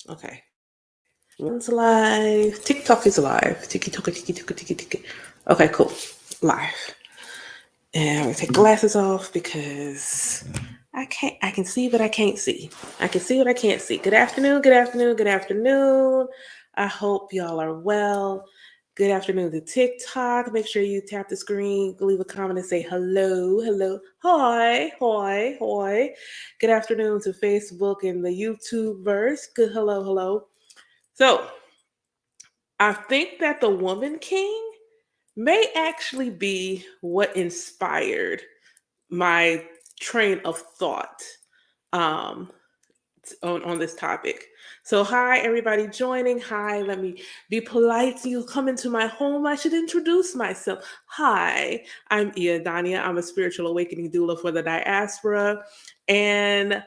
Okay. One's live. TikTok is live. Tiki toka tiki toka tiki tiki. Okay, cool. Live. And I'm gonna take glasses off because I can see but I can't see. I can see what I can't see. Good afternoon, good afternoon, good afternoon. I hope y'all are well. Good afternoon to TikTok. Make sure you tap the screen, leave a comment, and say hello, hello, hi, hi, hi. Good afternoon to Facebook and the YouTube verse. Good hello, hello. So I think that the Woman King may actually be what inspired my train of thought um, on this topic. So, hi, everybody joining. Hi, let me be polite. You come into my home. I should introduce myself. Hi, I'm Dania. I'm a spiritual awakening doula for the diaspora. And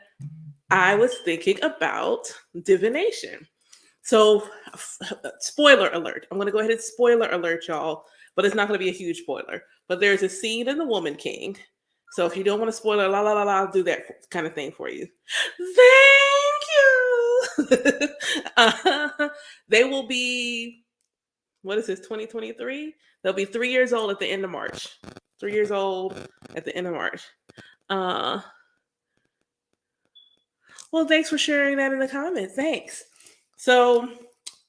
I was thinking about divination. So, spoiler alert. I'm going to go ahead and spoiler alert y'all, but it's not going to be a huge spoiler. But there's a scene in The Woman King. So if you don't want to spoiler, la la la la, I'll do that kind of thing for you. Thank you. They will be, what is this, 2023? They'll be 3 years old at the end of March. 3 years old at the end of March. Uh, well, thanks for sharing that in the comments. Thanks. So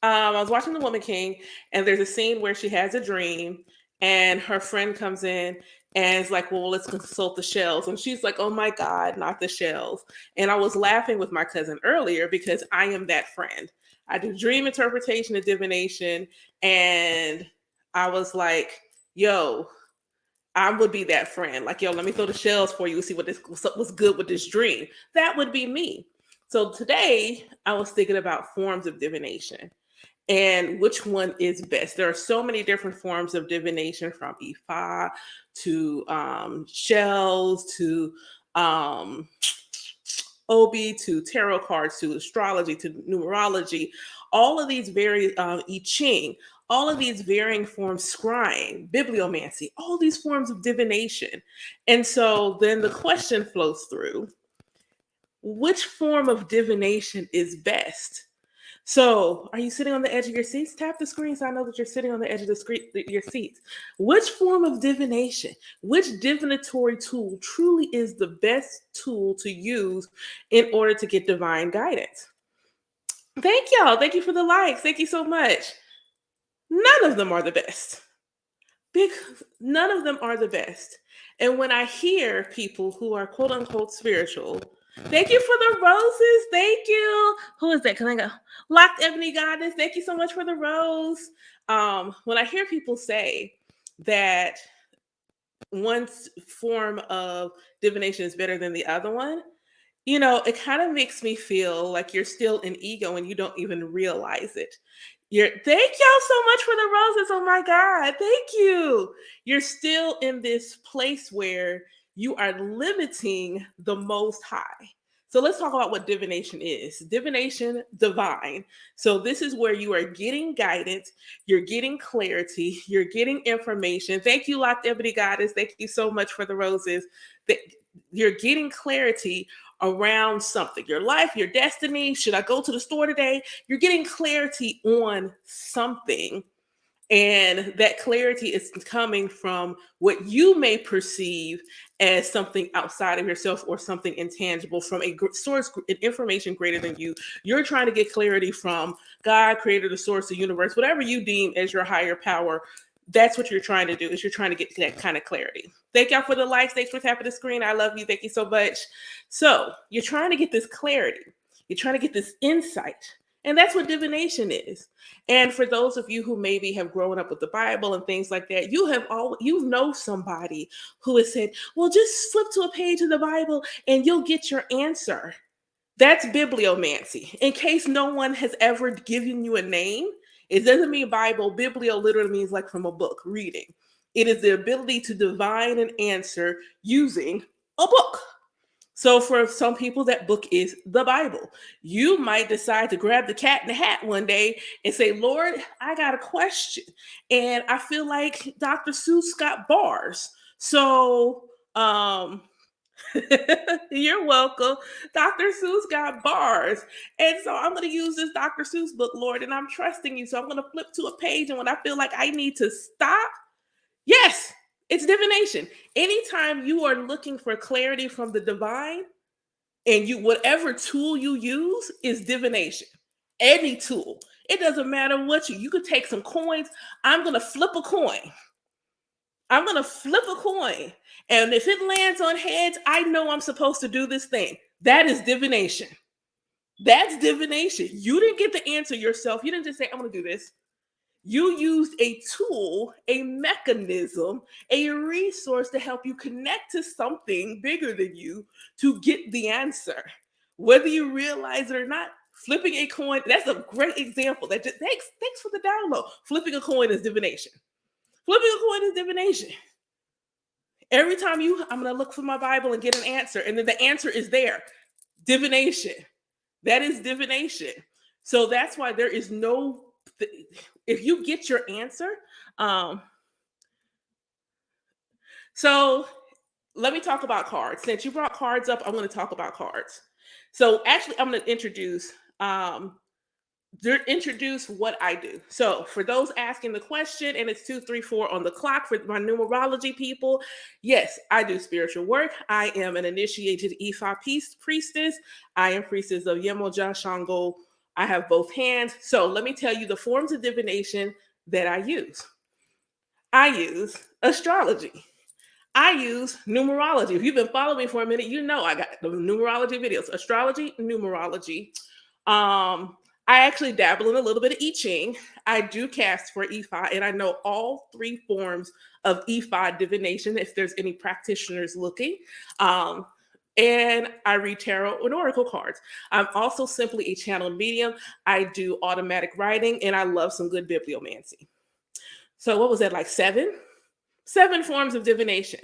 I was watching The Woman King, and there's a scene where she has a dream, and her friend comes in and is like, well, let's consult the shells. And she's like, oh my God, not the shells. And I was laughing with my cousin earlier because I am that friend. I do dream interpretation and divination. And I was like, yo, I would be that friend. Like, yo, let me throw the shells for you, see what's good with this dream. That would be me. So today I was thinking about forms of divination and which one is best. There are so many different forms of divination, from Ifa to shells to um, Obi to tarot cards to astrology to numerology. All of these very I Ching, all of these varying forms, scrying, bibliomancy, all these forms of divination. And so then the question flows through: which form of divination is best? So, are you sitting on the edge of your seats? Tap the screen so I know that you're sitting on the edge of the screen, your seats. Which form of divination, which divinatory tool truly is the best tool to use in order to get divine guidance? Thank y'all. Thank you for the likes. Thank you so much. None of them are the best. None of them are the best. And when I hear people who are quote unquote spiritual, thank you for the roses. Thank you. Who is that? Can I go? Locked Ebony Goddess. Thank you so much for the rose. When I hear people say that one form of divination is better than the other one, it kind of makes me feel like you're still in ego and you don't even realize it. Thank y'all so much for the roses. Oh my God. Thank you. You're still in this place where you are limiting the most high. So let's talk about what divination is. Divination, divine. So this is where you are getting guidance, you're getting clarity, you're getting information. Thank you, Locked Ebony Goddess. Thank you so much for the roses. You're getting clarity around something, your life, your destiny. Should I go to the store today? You're getting clarity on something. And that clarity is coming from what you may perceive as something outside of yourself or something intangible from a source, an information greater than you. You're trying to get clarity from God, creator, the source, the universe, whatever you deem as your higher power. That's what you're trying to do, is you're trying to get that kind of clarity. Thank y'all for the likes. Thanks for tapping the screen. I love you. Thank you so much. So you're trying to get this clarity. You're trying to get this insight. And that's what divination is. And for those of you who maybe have grown up with the Bible and things like that, you know somebody who has said, well, just flip to a page of the Bible and you'll get your answer. That's bibliomancy. In case no one has ever given you a name, it doesn't mean Bible. Biblio literally means like from a book, reading. It is the ability to divine an answer using a book. So for some people, that book is the Bible. You might decide to grab the cat in the hat one day and say, Lord, I got a question. And I feel like Dr. Seuss got bars. So You're welcome. Dr. Seuss got bars. And so I'm going to use this Dr. Seuss book, Lord, and I'm trusting you. So I'm going to flip to a page. And when I feel like I need to stop, yes, it's divination. Anytime you are looking for clarity from the divine, and you whatever tool you use is divination. Any tool. It doesn't matter what you could take some coins. I'm going to flip a coin. I'm going to flip a coin. And if it lands on heads, I know I'm supposed to do this thing. That is divination. That's divination. You didn't get the answer yourself. You didn't just say, I'm going to do this. You used a tool, a mechanism, a resource to help you connect to something bigger than you to get the answer. Whether you realize it or not, flipping a coin, that's a great example. That just thanks for the download. Flipping a coin is divination. Flipping a coin is divination. Every time I'm going to look for my Bible and get an answer, and then the answer is there. Divination. That is divination. So that's why there is no, if you get your answer, so let me talk about cards. Since you brought cards up, I want to talk about cards. So actually, I'm going to introduce what I do. So for those asking the question, and it's 234 on the clock for my numerology people, yes, I do spiritual work. I am an initiated Ifa priestess. I am priestess of Yemoja Shango. I have both hands. So let me tell you the forms of divination that I use. I use astrology. I use numerology. If you've been following me for a minute, you know I got the numerology videos. Astrology, numerology. I actually dabble in a little bit of I Ching. I do cast for Ifa, and I know all three forms of Ifa divination if there's any practitioners looking. And I read tarot and oracle cards. I'm also simply a channeled medium. I do automatic writing, and I love some good bibliomancy. So what was that, like seven forms of divination?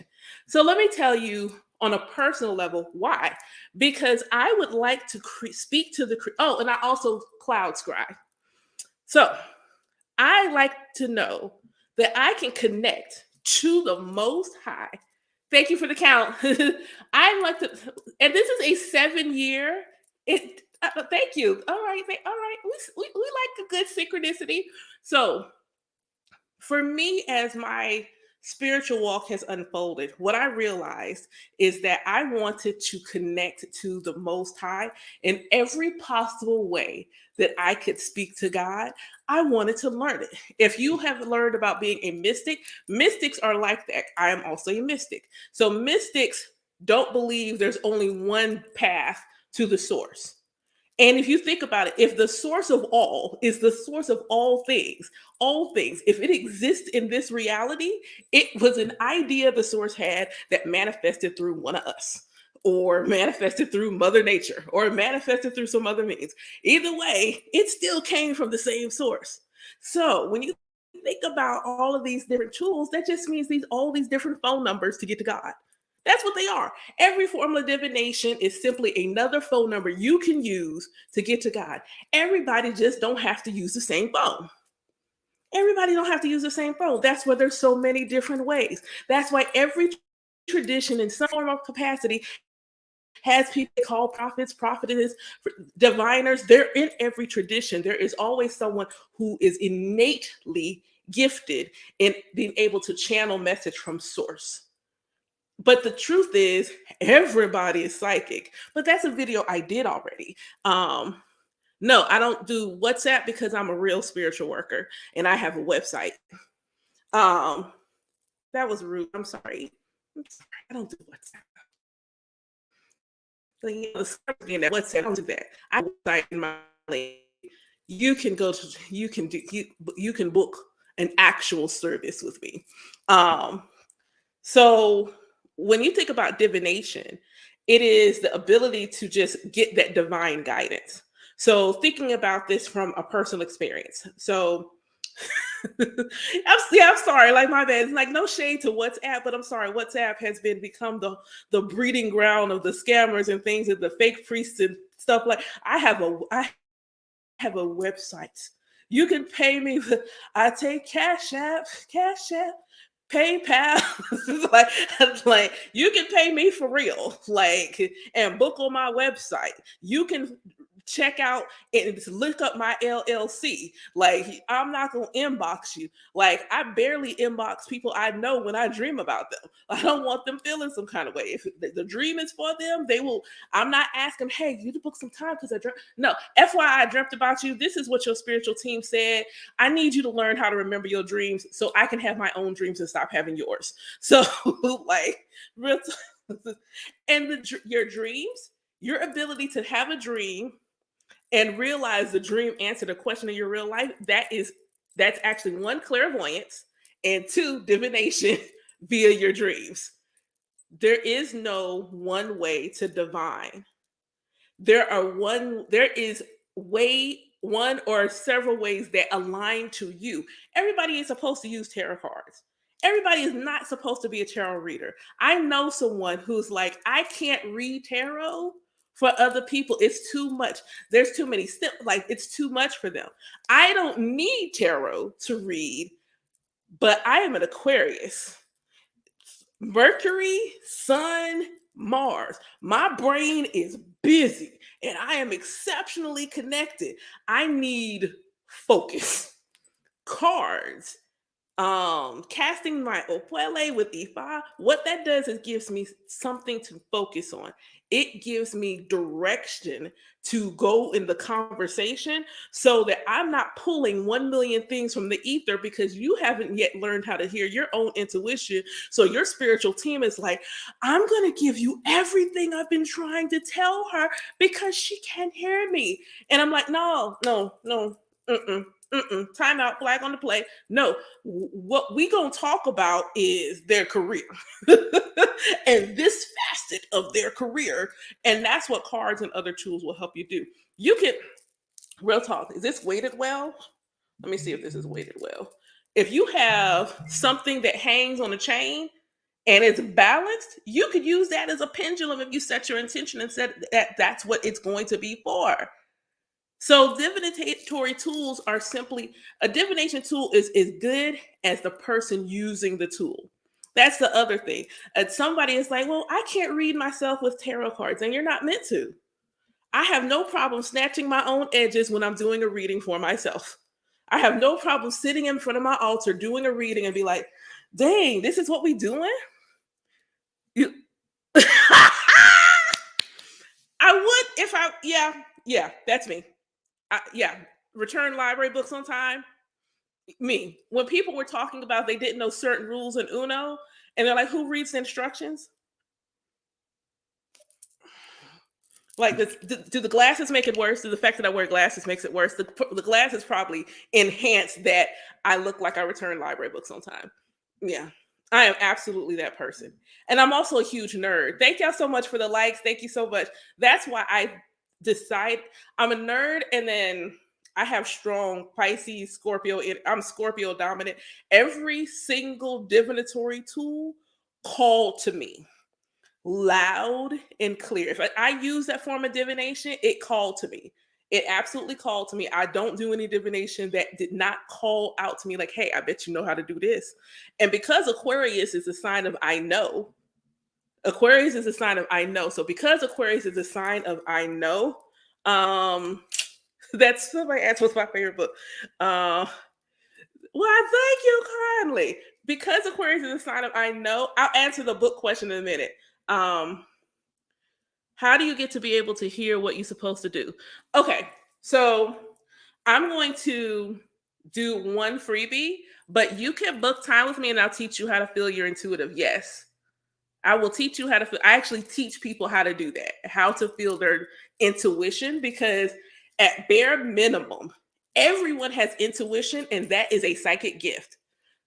So let me tell you on a personal level why. Because I would like to speak to the and I also cloud scribe. So I like to know that I can connect to the Most High. Thank you for the count. I like to, and this is a 7-year. Thank you. All right. We like a good synchronicity. So for me, as my spiritual walk has unfolded, what I realized is that I wanted to connect to the Most High in every possible way that I could speak to God. I wanted to learn it. If you have learned about being a mystic, mystics are like that. I am also a mystic. So mystics don't believe there's only one path to the source. And if you think about it, if the source of all is the source of all things, if it exists in this reality, it was an idea the source had that manifested through one of us, or manifested through Mother Nature, or manifested through some other means. Either way, it still came from the same source. So when you think about all of these different tools, that just means all these different phone numbers to get to God. That's what they are. Every form of divination is simply another phone number you can use to get to God. Everybody just don't have to use the same phone. Everybody don't have to use the same phone. That's why there's so many different ways. That's why every tradition in some form of capacity has people called prophets, prophetesses, diviners. They're in every tradition. There is always someone who is innately gifted in being able to channel message from source. But the truth is, everybody is psychic. But that's a video I did already. No, I don't do WhatsApp because I'm a real spiritual worker and I have a website. That was rude. I'm sorry. I don't do WhatsApp. WhatsApp, I don't do that. I have a website in my link. You can you can book an actual service with me. So when you think about divination, it is the ability to just get that divine guidance. So thinking about this from a personal experience. So I'm sorry, like my bad. It's like no shade to WhatsApp, but I'm sorry, WhatsApp has become the breeding ground of the scammers and things and the fake priests and stuff. Like I have a website. You can pay me. I take Cash App, PayPal, like, like you can pay me for real, like, and book on my website. You can check out and just look up my LLC. Like, I'm not gonna inbox you. Like, I barely inbox people I know when I dream about them. I don't want them feeling some kind of way. If the dream is for them, they will. I'm not asking, hey, you to book some time because I dreamt. No, FYI, I dreamt about you. This is what your spiritual team said. I need you to learn how to remember your dreams so I can have my own dreams and stop having yours. So, like, real and your dreams, your ability to have a dream and realize the dream answered a question in your real life, that's actually one, clairvoyance, and two, divination via your dreams. There is no one way to divine. There is one or several ways that align to you. Everybody is supposed to use tarot cards. Everybody is not supposed to be a tarot reader. I know someone who's like, I can't read tarot for other people. It's too much. There's too many steps. Like, it's too much for them. I don't need tarot to read, but I am an Aquarius. Mercury, Sun, Mars. My brain is busy and I am exceptionally connected. I need focus. Cards, casting my Opwele with Ifa, what that does is gives me something to focus on. It gives me direction to go in the conversation so that I'm not pulling 1 million things from the ether because you haven't yet learned how to hear your own intuition. So your spiritual team is like, I'm going to give you everything I've been trying to tell her because she can't hear me. And I'm like, no, no, no, time out, flag on the play. No, what we gonna talk about is their career and this facet of their career, and that's what cards and other tools will help you do. You can, real talk, is this weighted well? Let me see if this is weighted well. If you have something that hangs on a chain and it's balanced, you could use that as a pendulum if you set your intention and said that that's what it's going to be for. So divinatory tools are simply, a divination tool is as good as the person using the tool. That's the other thing. Somebody is like, well, I can't read myself with tarot cards, and you're not meant to. I have no problem snatching my own edges when I'm doing a reading for myself. I have no problem sitting in front of my altar doing a reading and be like, dang, this is what we doing? You I would if I, yeah, that's me. Yeah, return library books on time. Me. When people were talking about they didn't know certain rules in Uno, and they're like, "Who reads the instructions?" Like, do the glasses make it worse? Do the fact that I wear glasses makes it worse? The glasses probably enhance that I look like I return library books on time. Yeah, I am absolutely that person. And I'm also a huge nerd. Thank y'all so much for the likes. Thank you so much. That's why I decide I'm a nerd, and then I have strong Pisces, Scorpio. I'm Scorpio dominant. Every single divinatory tool called to me loud and clear. If I use that form of divination, it called to me. It absolutely called to me. I don't do any divination that did not call out to me like, hey, I bet you know how to do this. And because Aquarius is a sign of I know, Aquarius is a sign of I know. So because Aquarius is a sign of I know, um, that's somebody asked what's my favorite book. Well, thank you kindly. Because Aquarius is a sign of I know, I'll answer the book question in a minute. Um, how do you get to be able to hear what you're supposed to do? Okay, so I'm going to do one freebie, but you can book time with me and I'll teach you how to feel your intuitive yes. I will teach you how to feel. I actually teach people how to do that, how to feel their intuition, because at bare minimum, everyone has intuition, and that is a psychic gift.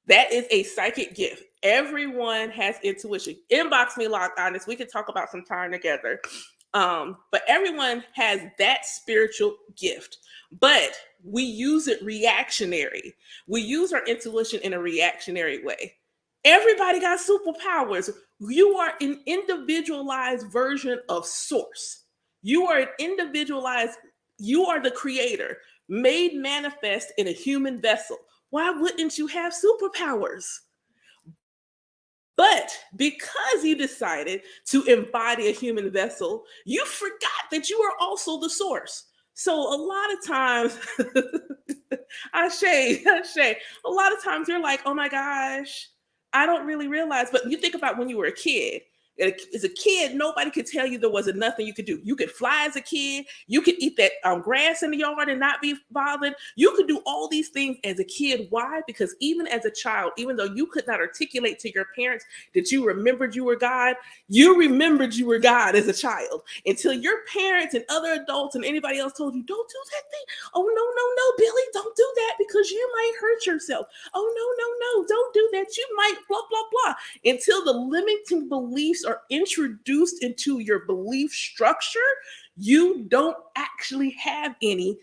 That is a psychic gift. Everyone has intuition. Inbox me, Lock Honest. We can talk about some time together. But everyone has that spiritual gift. But we use it reactionary. We use our intuition in a reactionary way. Everybody got superpowers. You are an individualized version of source. You are an individualized, you are the creator, made manifest in a human vessel. Why wouldn't you have superpowers? But because you decided to embody a human vessel, you forgot that you are also the source. So a lot of times, Ashay, a lot of times you're like, oh my gosh, I don't really realize. But you think about when you were a kid. As a kid, nobody could tell you there wasn't nothing you could do. You could fly as a kid. You could eat that grass in the yard and not be bothered. You could do all these things as a kid. Why? Because even as a child, even though you could not articulate to your parents that you remembered you were God, you remembered you were God as a child until your parents and other adults and anybody else told you, don't do that thing. Oh, no, Billy, don't do that because you might hurt yourself. Oh, no, don't do that. You might blah, blah, blah. Until the limiting beliefs are introduced into your belief structure, you don't actually have any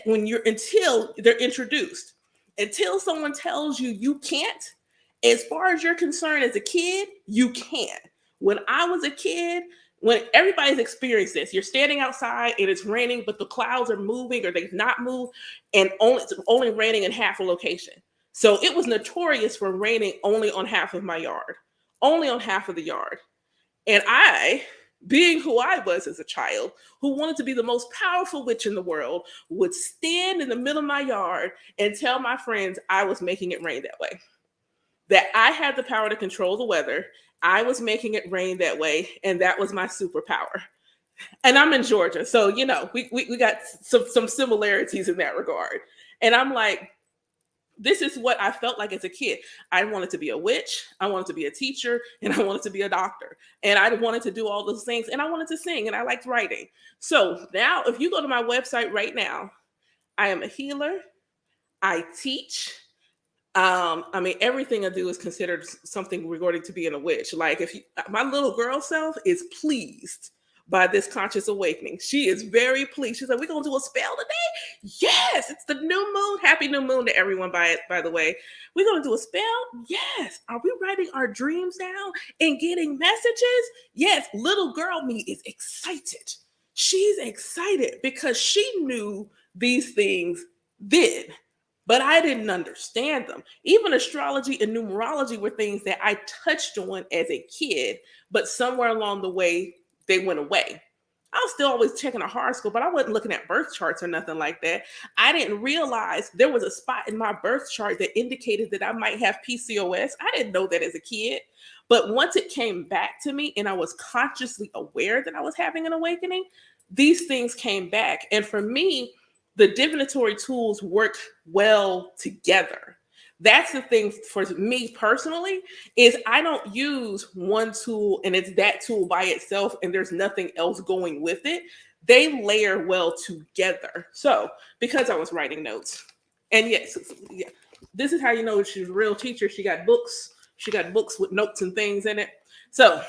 when you're until they're introduced. Until someone tells you you can't, as far as you're concerned as a kid, you can. When I was a kid, when everybody's experienced this, you're standing outside and it's raining, but the clouds are moving or they've not moved, and it's only raining in half a location. So it was notorious for raining only on half of my yard, only on half of the yard. And I, being who I was as a child, who wanted to be the most powerful witch in the world, would stand in the middle of my yard and tell my friends I was making it rain that way, that I had the power to control the weather. I was making it rain that way, and that was my superpower. And I'm in Georgia, so we got some similarities in that regard. And I'm like, this is what I felt like as a kid. I wanted to be a witch, I wanted to be a teacher, and I wanted to be a doctor. And I wanted to do all those things, and I wanted to sing, and I liked writing. So now, if you go to my website right now, I am a healer, I teach. I mean, everything I do is considered something regarding to being a witch. Like, if you, my little girl self is pleased by this conscious awakening. She is very pleased. She's like, we're gonna do a spell today. Yes, it's the new moon. Happy new moon to everyone, by the way. We're gonna do a spell. Yes. Are we writing our dreams down and getting messages? Yes. Little girl me is excited. She's excited because she knew these things then, but I didn't understand them. Even astrology and numerology were things that I touched on as a kid, but somewhere along the way, they went away. I was still always checking a horoscope, but I wasn't looking at birth charts or nothing like that. I didn't realize there was a spot in my birth chart that indicated that I might have PCOS. I didn't know that as a kid. But once it came back to me and I was consciously aware that I was having an awakening, these things came back. And for me, the divinatory tools work well together. That's the thing for me personally, is I don't use one tool and it's that tool by itself and there's nothing else going with it. They layer well together. So because I was writing notes, and yes, yeah, this is how you know she's a real teacher. She got books. She got books with notes and things in it. So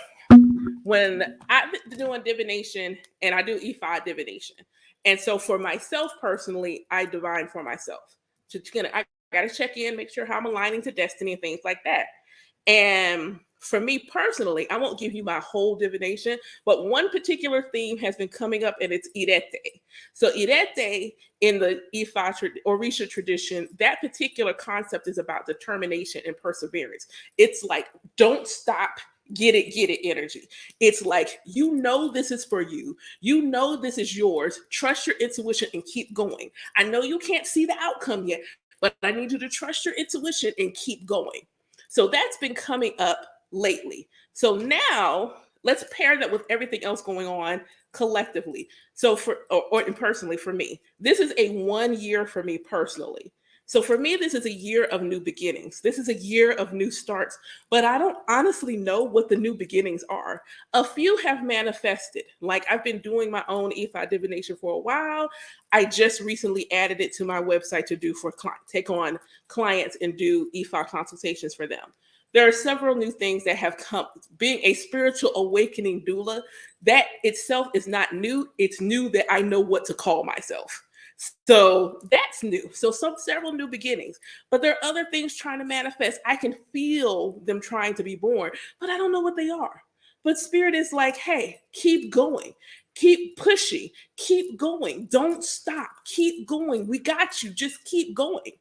when I've been doing divination, and I do E5 divination. And so for myself personally, I divine for myself. I got to check in, make sure how I'm aligning to destiny and things like that. And for me personally, I won't give you my whole divination, but one particular theme has been coming up, and it's Irete. So Irete in the Ifa or Orisha tradition, that particular concept is about determination and perseverance. It's like, don't stop, get it energy. It's like, this is for you. This is yours. Trust your intuition and keep going. I know you can't see the outcome yet, but I need you to trust your intuition and keep going. So that's been coming up lately. So now let's pair that with everything else going on collectively. So personally for me, this is a 1 year for me personally. So for me, this is a year of new beginnings. This is a year of new starts, but I don't honestly know what the new beginnings are. A few have manifested. Like, I've been doing my own EFI divination for a while. I just recently added it to my website to do for take on clients and do EFI consultations for them. There are several new things that have come. Being a spiritual awakening doula, that itself is not new. It's new that I know what to call myself. So that's new. So several new beginnings, but there are other things trying to manifest. I can feel them trying to be born, but I don't know what they are. But spirit is like, hey, keep going, keep pushing, keep going. Don't stop, keep going. We got you. Just keep going.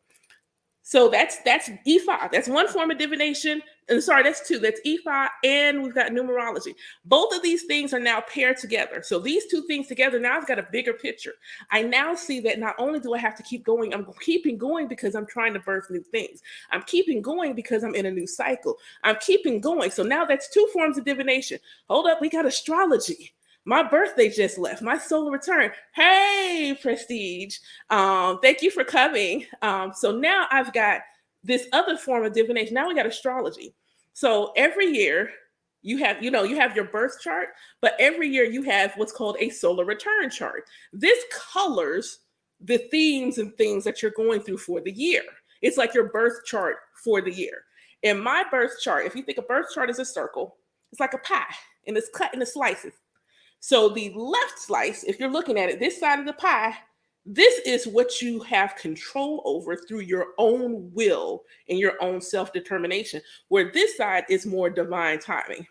So that's E5. That's one form of divination. And sorry, that's two. That's E5, and we've got numerology. Both of these things are now paired together. So these two things together, now I've got a bigger picture. I now see that not only do I have to keep going, I'm keeping going because I'm trying to birth new things. I'm keeping going because I'm in a new cycle. I'm keeping going. So now that's two forms of divination. Hold up, we got astrology. My birthday just left. My solar return. Hey, Prestige. Thank you for coming. So now I've got this other form of divination. Now we got astrology. So every year you have, you have your birth chart, but every year you have what's called a solar return chart. This colors the themes and things that you're going through for the year. It's like your birth chart for the year. In my birth chart, if you think a birth chart is a circle, it's like a pie and it's cut into slices. So the left slice, if you're looking at it, this side of the pie, this is what you have control over through your own will and your own self-determination, where this side is more divine timing.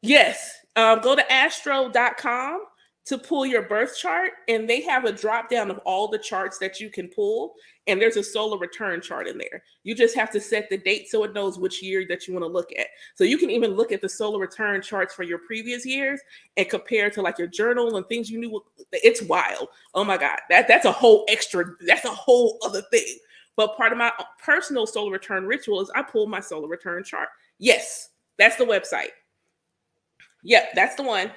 Yes, go to astro.com to pull your birth chart, and they have a drop down of all the charts that you can pull, and there's a solar return chart in there. You just have to set the date so it knows which year that you want to look at. So you can even look at the solar return charts for your previous years and compare to like your journal and things you knew. It's wild. Oh my God, that's a whole other thing. But part of my personal solar return ritual is I pull my solar return chart. Yes, that's the website. Yep, that's the one.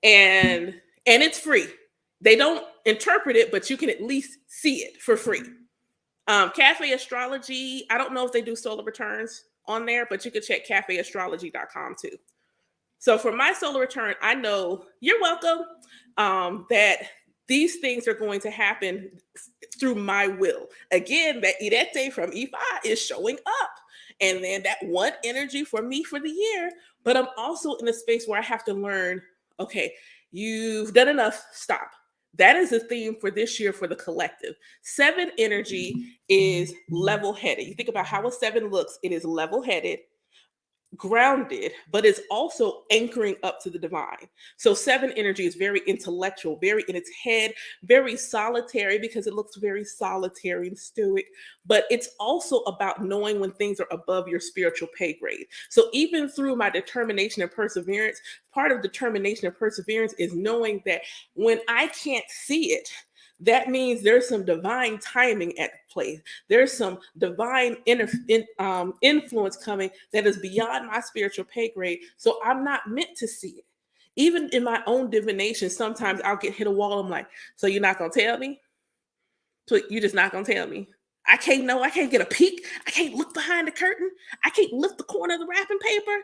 And it's free. They don't interpret it, but you can at least see it for free. Cafe Astrology, I don't know if they do solar returns on there, but you can check cafeastrology.com too. So for my solar return, I know, you're welcome, that these things are going to happen through my will. Again, that Irete from Ifa is showing up. And then that one energy for me for the year. But I'm also in a space where I have to learn, okay, you've done enough, stop. That is a theme for this year for the collective. 7 energy is level headed. You think about how a 7 looks, it is level headed, grounded, but it's also anchoring up to the divine. So 7 energy is very intellectual, very in its head, very solitary because it looks very solitary and stoic, but it's also about knowing when things are above your spiritual pay grade. So even through my determination and perseverance, part of determination and perseverance is knowing that when I can't see it, that means there's some divine timing at play. There's some divine influence coming that is beyond my spiritual pay grade. So I'm not meant to see it. Even in my own divination, sometimes I'll get hit a wall. I'm like, so you're not going to tell me? So you're just not going to tell me? I can't know. I can't get a peek. I can't look behind the curtain. I can't lift the corner of the wrapping paper.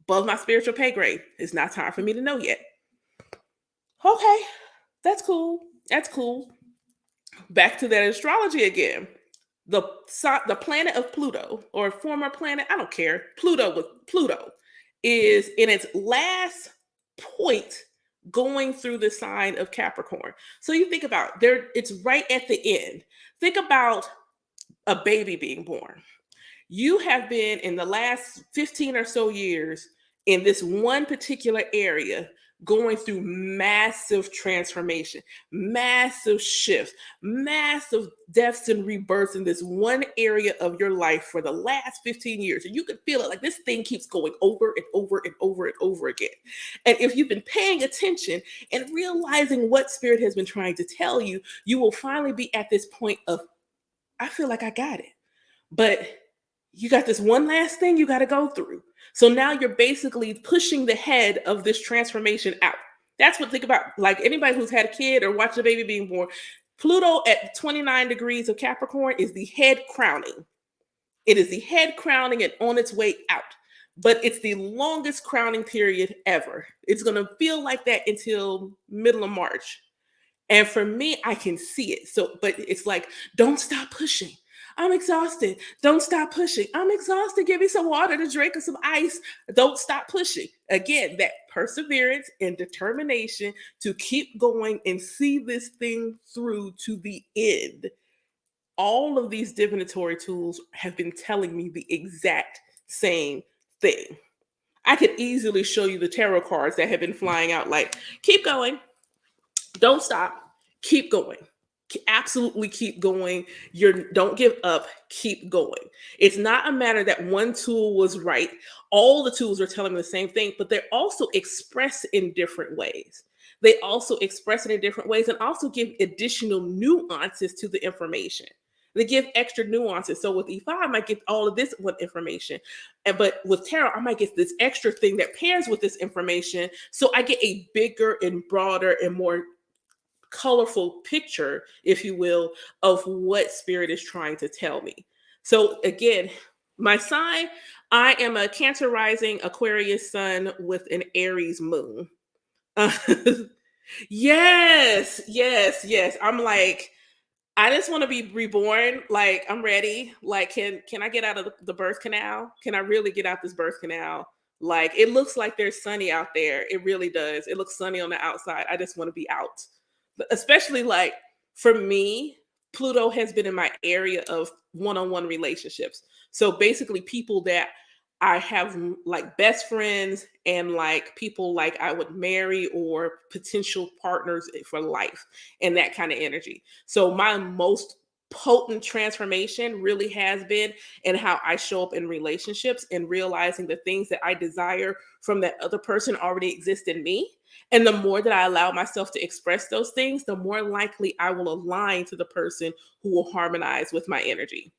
Above my spiritual pay grade. It's not time for me to know yet. Okay, that's cool. That's cool. Back to that astrology again. The planet of Pluto, or former planet, I don't care. Pluto is in its last point going through the sign of Capricorn. So you think about there, it's right at the end. Think about a baby being born. You have been in the last 15 or so years in this one particular area going through massive transformation, massive shifts, massive deaths and rebirths in this one area of your life for the last 15 years. And you can feel it like this thing keeps going over and over and over and over again. And if you've been paying attention and realizing what spirit has been trying to tell you, you will finally be at this point of, I feel like I got it. But you got this one last thing you got to go through. So now you're basically pushing the head of this transformation out. That's what think about, like anybody who's had a kid or watched a baby being born. Pluto at 29 degrees of Capricorn is the head crowning. It is the head crowning and on its way out. But it's the longest crowning period ever. It's going to feel like that until middle of March. And for me, I can see it. So, but it's like, don't stop pushing. I'm exhausted. Don't stop pushing. I'm exhausted. Give me some water to drink or some ice. Don't stop pushing. Again, that perseverance and determination to keep going and see this thing through to the end. All of these divinatory tools have been telling me the exact same thing. I could easily show you the tarot cards that have been flying out like, keep going. Don't stop. Keep going. absolutely keep going. Don't give up, keep going. It's not a matter that one tool was right. All the tools are telling me the same thing, but they're also expressed in different ways. They also express it in different ways and also give additional nuances to the information. They give extra nuances. So with E5, I might get all of this one information. But with tarot, I might get this extra thing that pairs with this information. So I get a bigger and broader and more colorful picture, if you will, of what spirit is trying to tell me. So again, my sign, I am a Cancer rising, Aquarius sun with an Aries moon. Yes, yes, yes. I'm like, I just want to be reborn. Like, I'm ready. Like, can I get out of the birth canal? Can I really get out this birth canal? Like, it looks like there's sunny out there. It really does. It looks sunny on the outside. I just want to be out. But especially like for me, Pluto has been in my area of one-on-one relationships. So basically people that I have like best friends and like people like I would marry or potential partners for life and that kind of energy. So my most potent transformation really has been in how I show up in relationships and realizing the things that I desire from that other person already exist in me. And the more that I allow myself to express those things, the more likely I will align to the person who will harmonize with my energy.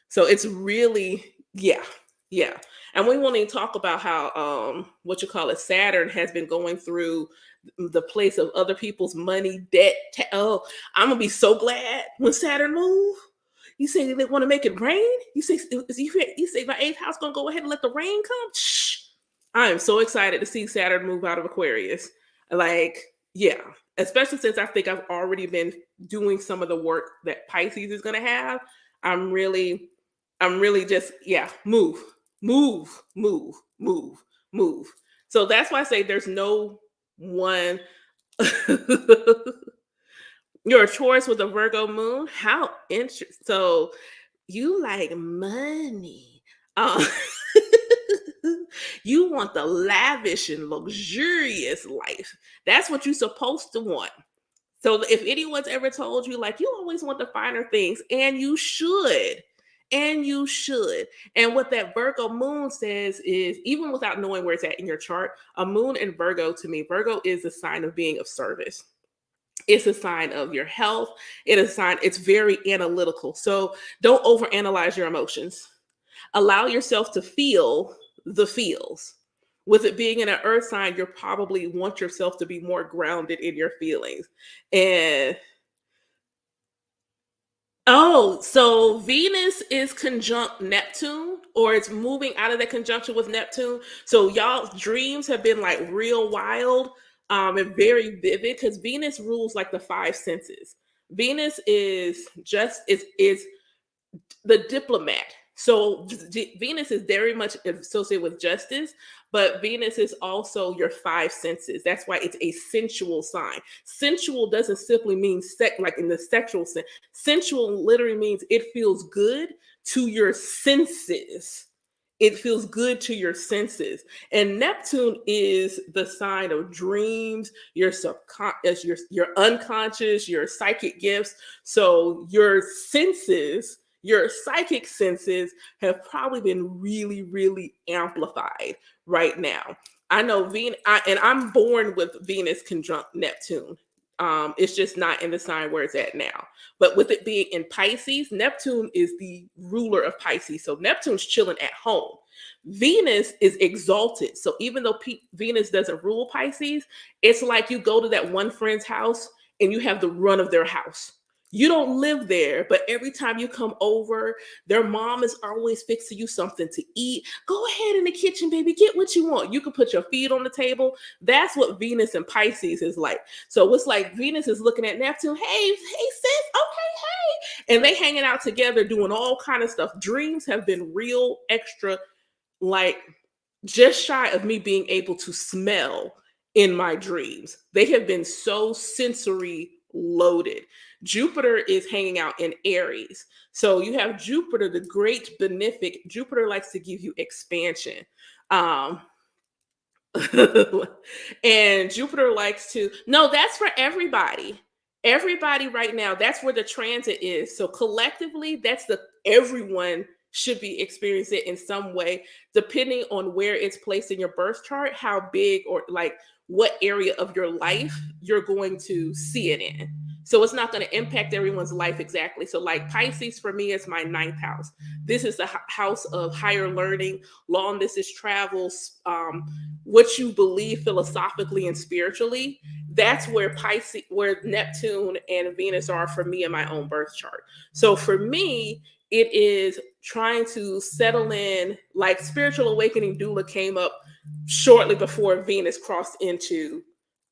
So it's really, yeah, yeah. And we won't even talk about how what you call it, Saturn has been going through the place of other people's money, debt. Oh, I'm gonna be so glad when Saturn move. You say they want to make it rain. You say my eighth house gonna go ahead and let the rain come. Shh. I am so excited to see Saturn move out of Aquarius. Like, yeah, especially since I think I've already been doing some of the work that Pisces is gonna have. I'm really, I'm really just, yeah, move, move, move, move, move. So that's why I say there's no one. You're a Taurus with a Virgo moon. How interesting. So you like money. Um, you want the lavish and luxurious life. That's what you're supposed to want. So if anyone's ever told you, like, you always want the finer things, and you should, and you should. And what that Virgo moon says is, even without knowing where it's at in your chart, a moon in Virgo, to me, Virgo is a sign of being of service. It's a sign of your health. It is a sign, it's very analytical. So don't overanalyze your emotions. Allow yourself to feel the feels. With it being in an earth sign, you probably want yourself to be more grounded in your feelings. And oh, so Venus is conjunct Neptune, or it's moving out of that conjunction with Neptune. So y'all's dreams have been like real wild and very vivid because Venus rules like the five senses. Venus is just is the diplomat. So Venus is very much associated with justice, but Venus is also your five senses. That's why it's a sensual sign. Sensual doesn't simply mean sex, like in the sexual sense. Sensual literally means it feels good to your senses. It feels good to your senses. And Neptune is the sign of dreams, your subconscious, your unconscious, your psychic gifts. So your senses, your psychic senses have probably been really, really amplified right now. I know and I'm born with Venus conjunct Neptune. It's just not in the sign where it's at now. But with it being in Pisces, Neptune is the ruler of Pisces. So Neptune's chilling at home. Venus is exalted. So even though Venus doesn't rule Pisces, it's like you go to that one friend's house and you have the run of their house. You don't live there, but every time you come over, their mom is always fixing you something to eat. Go ahead in the kitchen, baby, get what you want. You can put your feet on the table. That's what Venus and Pisces is like. So it's like Venus is looking at Neptune. Hey, sis, okay, hey. And they hanging out together doing all kind of stuff. Dreams have been real extra, like just shy of me being able to smell in my dreams. They have been so sensory loaded. Jupiter is hanging out in Aries. So you have Jupiter, the great benefic. Jupiter likes to give you expansion. Um, and Jupiter likes to, no, that's for everybody. everybody right now, that's where the transit is. So collectively, everyone should be experiencing it in some way, depending on where it's placed in your birth chart, how big or like what area of your life you're going to see it in. So it's not going to impact everyone's life exactly. So, like Pisces for me is my ninth house. This is the house of higher learning, long distance travels, what you believe philosophically and spiritually. That's where where Neptune and Venus are for me in my own birth chart. So for me, it is trying to settle in, like spiritual awakening doula came up shortly before Venus crossed into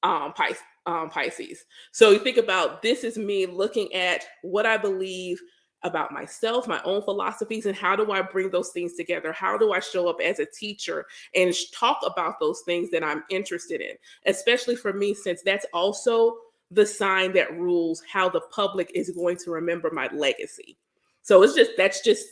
Pisces. So you think about, this is me looking at what I believe about myself, my own philosophies, and how do I bring those things together? How do I show up as a teacher and talk about those things that I'm interested in? Especially for me, since that's also the sign that rules how the public is going to remember my legacy. So that's just,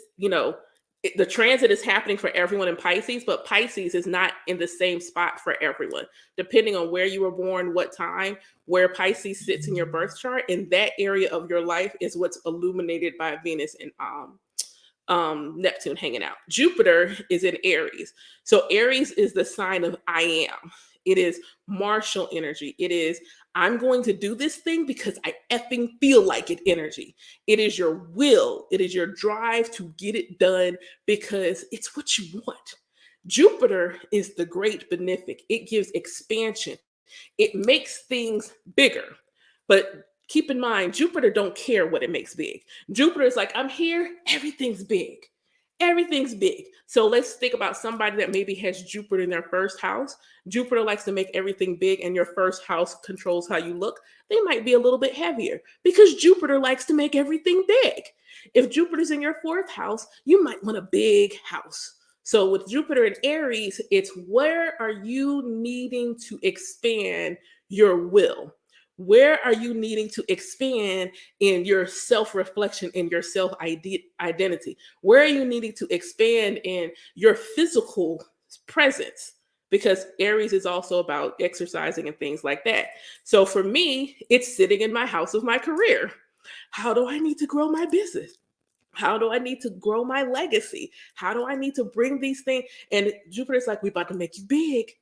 the transit is happening for everyone in Pisces, but Pisces is not in the same spot for everyone. Depending on where you were born, what time, where Pisces sits in your birth chart, in that area of your life is what's illuminated by Venus and Neptune hanging out. Jupiter is in Aries. So Aries is the sign of I am. It is martial energy. It is, I'm going to do this thing because I effing feel like it energy. It is your will. It is your drive to get it done because it's what you want. Jupiter is the great benefic. It gives expansion. It makes things bigger. But keep in mind, Jupiter don't care what it makes big. Jupiter is like, I'm here, everything's big. Everything's big. So let's think about somebody that maybe has Jupiter in their first house. Jupiter likes to make everything big, and your first house controls how you look. They might be a little bit heavier because Jupiter likes to make everything big. If Jupiter's in your fourth house, you might want a big house. So with Jupiter in Aries, it's where are you needing to expand your will? Where are you needing to expand in your self-reflection, in your self-identity? Where are you needing to expand in your physical presence? Because Aries is also about exercising and things like that. So for me, it's sitting in my house of my career. How do I need to grow my business? How do I need to grow my legacy? How do I need to bring these things? And Jupiter's like, we're about to make you big.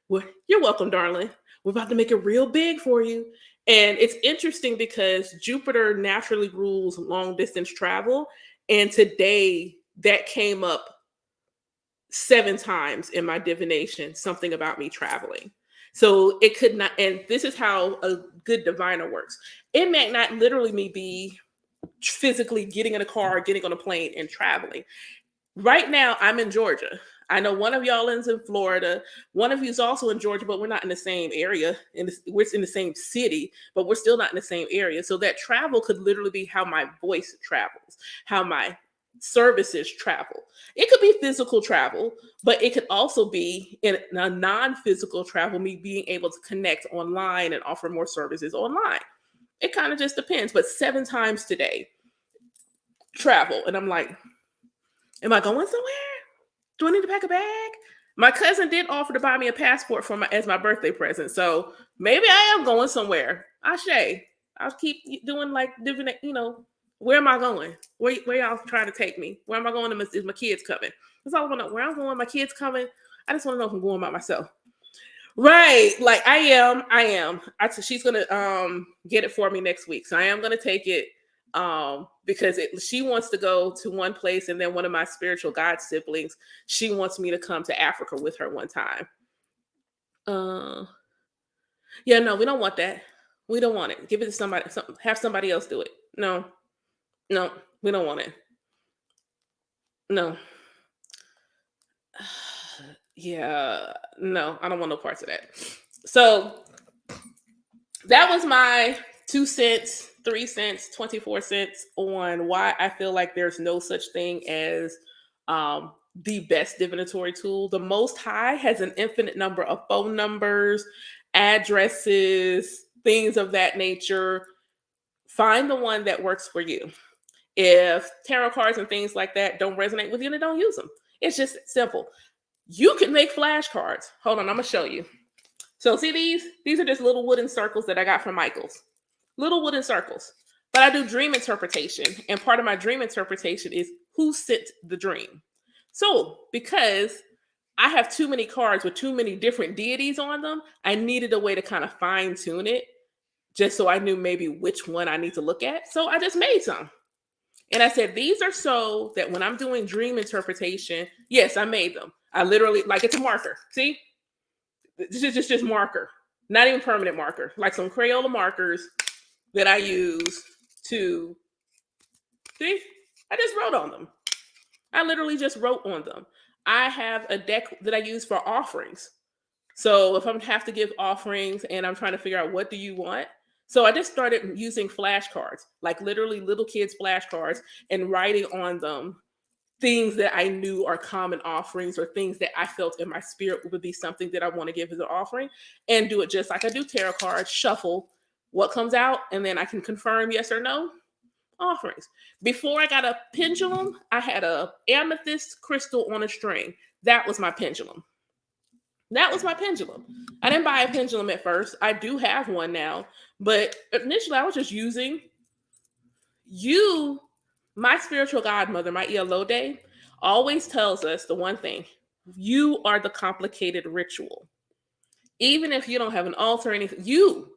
Well, you're welcome, darling. We're about to make it real big for you. And it's interesting because Jupiter naturally rules long distance travel. And today that came up 7 times in my divination, something about me traveling. So it could not, and this is how a good diviner works. It may not literally me be physically getting in a car, getting on a plane and traveling. Right now, I'm in Georgia. I know one of y'all is in Florida. One of you is also in Georgia, but we're not in the same area. We're in the same city, but we're still not in the same area. So that travel could literally be how my voice travels, how my services travel. It could be physical travel, but it could also be in a non-physical travel, me being able to connect online and offer more services online. It kind of just depends. But 7 times today, travel. And I'm like, am I going somewhere? Do I need to pack a bag? My cousin did offer to buy me a passport as my birthday present. So maybe I am going somewhere. Ashe. I'll keep doing like different, where am I going? Where y'all trying to take me? Where am I going? Is my kids coming? That's all I want to know. Where I'm going, my kids coming. I just want to know if I'm going by myself. Right. Like I am. She's gonna get it for me next week. So I am gonna take it because she wants to go to one place, and then one of my spiritual god siblings, she wants me to come to Africa with her one time. Yeah, no, we don't want that. We don't want it. Give it to somebody. Have somebody else do it. No, we don't want it. No. Yeah, no, I don't want no parts of that. So that was my 2 cents, 3 cents, 24 cents on why I feel like there's no such thing as the best divinatory tool. The Most High has an infinite number of phone numbers, addresses, things of that nature. Find the one that works for you. If tarot cards and things like that don't resonate with you, then don't use them. It's just simple. You can make flashcards. Hold on, I'm going to show you. So see these? These are just little wooden circles that I got from Michael's. little wooden circles. But I do dream interpretation, and part of my dream interpretation is who sent the dream. So, because I have too many cards with too many different deities on them, I needed a way to kind of fine tune it just so I knew maybe which one I need to look at. So I just made some. And I said, these are so that when I'm doing dream interpretation, yes, I made them. I literally, like, it's a marker. See? This is just marker, not even permanent marker, like some Crayola markers that I use to, see? I just wrote on them. I literally just wrote on them. I have a deck that I use for offerings. So if I have to give offerings and I'm trying to figure out what do you want, so I just started using flashcards, like literally little kids' flashcards, and writing on them things that I knew are common offerings or things that I felt in my spirit would be something that I want to give as an offering, and do it just like I do tarot cards, shuffle what comes out, and then I can confirm yes or no offerings. Before I got a pendulum, I had a amethyst crystal on a string. That was my pendulum. That was my pendulum. I didn't buy a pendulum at first. I do have one now, but initially I was just using you. My spiritual godmother, my Ialode, always tells us the one thing: you are the complicated ritual. Even if you don't have an altar or anything,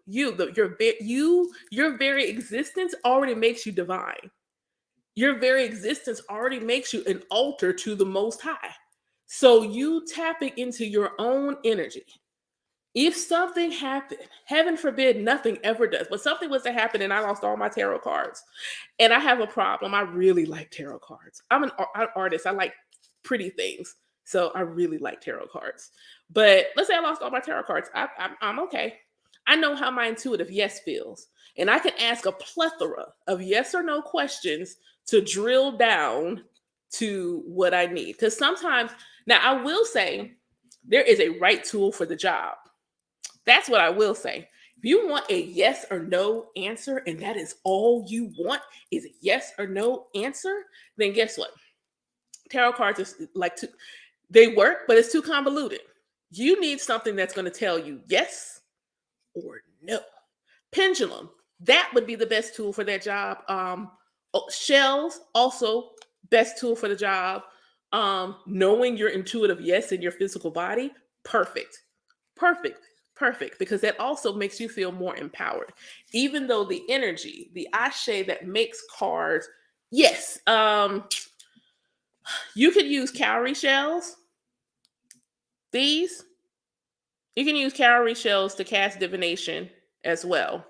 your very existence already makes you divine. Your very existence already makes you an altar to the Most High. So you tapping into your own energy. If something happened, heaven forbid, nothing ever does, but something was to happen and I lost all my tarot cards, and I have a problem. I really like tarot cards. I'm an artist. I like pretty things. So I really like tarot cards. But let's say I lost all my tarot cards. I'm okay. I know how my intuitive yes feels. And I can ask a plethora of yes or no questions to drill down to what I need. Because sometimes, now I will say, there is a right tool for the job. That's what I will say. If you want a yes or no answer, and that is all you want is a yes or no answer, then guess what? Tarot cards are like they work, but it's too convoluted. You need something that's going to tell you yes or no. Pendulum, that would be the best tool for that job. Shells, also best tool for the job. Knowing your intuitive yes in your physical body, perfect. Perfect. Perfect. Because that also makes you feel more empowered. Even though the energy, the ashe that makes cards, yes. You could use cowrie shells. These, you can use cowrie shells to cast divination as well.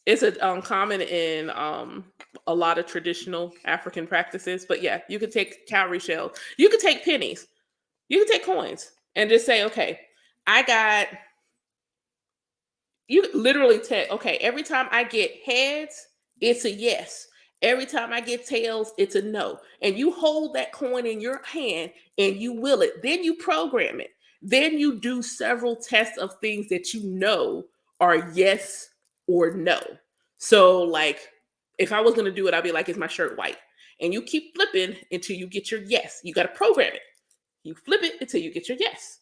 It's a common in a lot of traditional African practices. But yeah, you could take cowrie shell. You could take pennies. You could take coins and just say, okay, I got. You literally take, okay, every time I get heads, it's a yes. Every time I get tails, it's a no. And you hold that coin in your hand and you will it. Then you program it. Then you do several tests of things that you know are yes or no. So, like, if I was going to do it, I'd be like, is my shirt white? And you keep flipping until you get your yes. You got to program it. You flip it until you get your yes.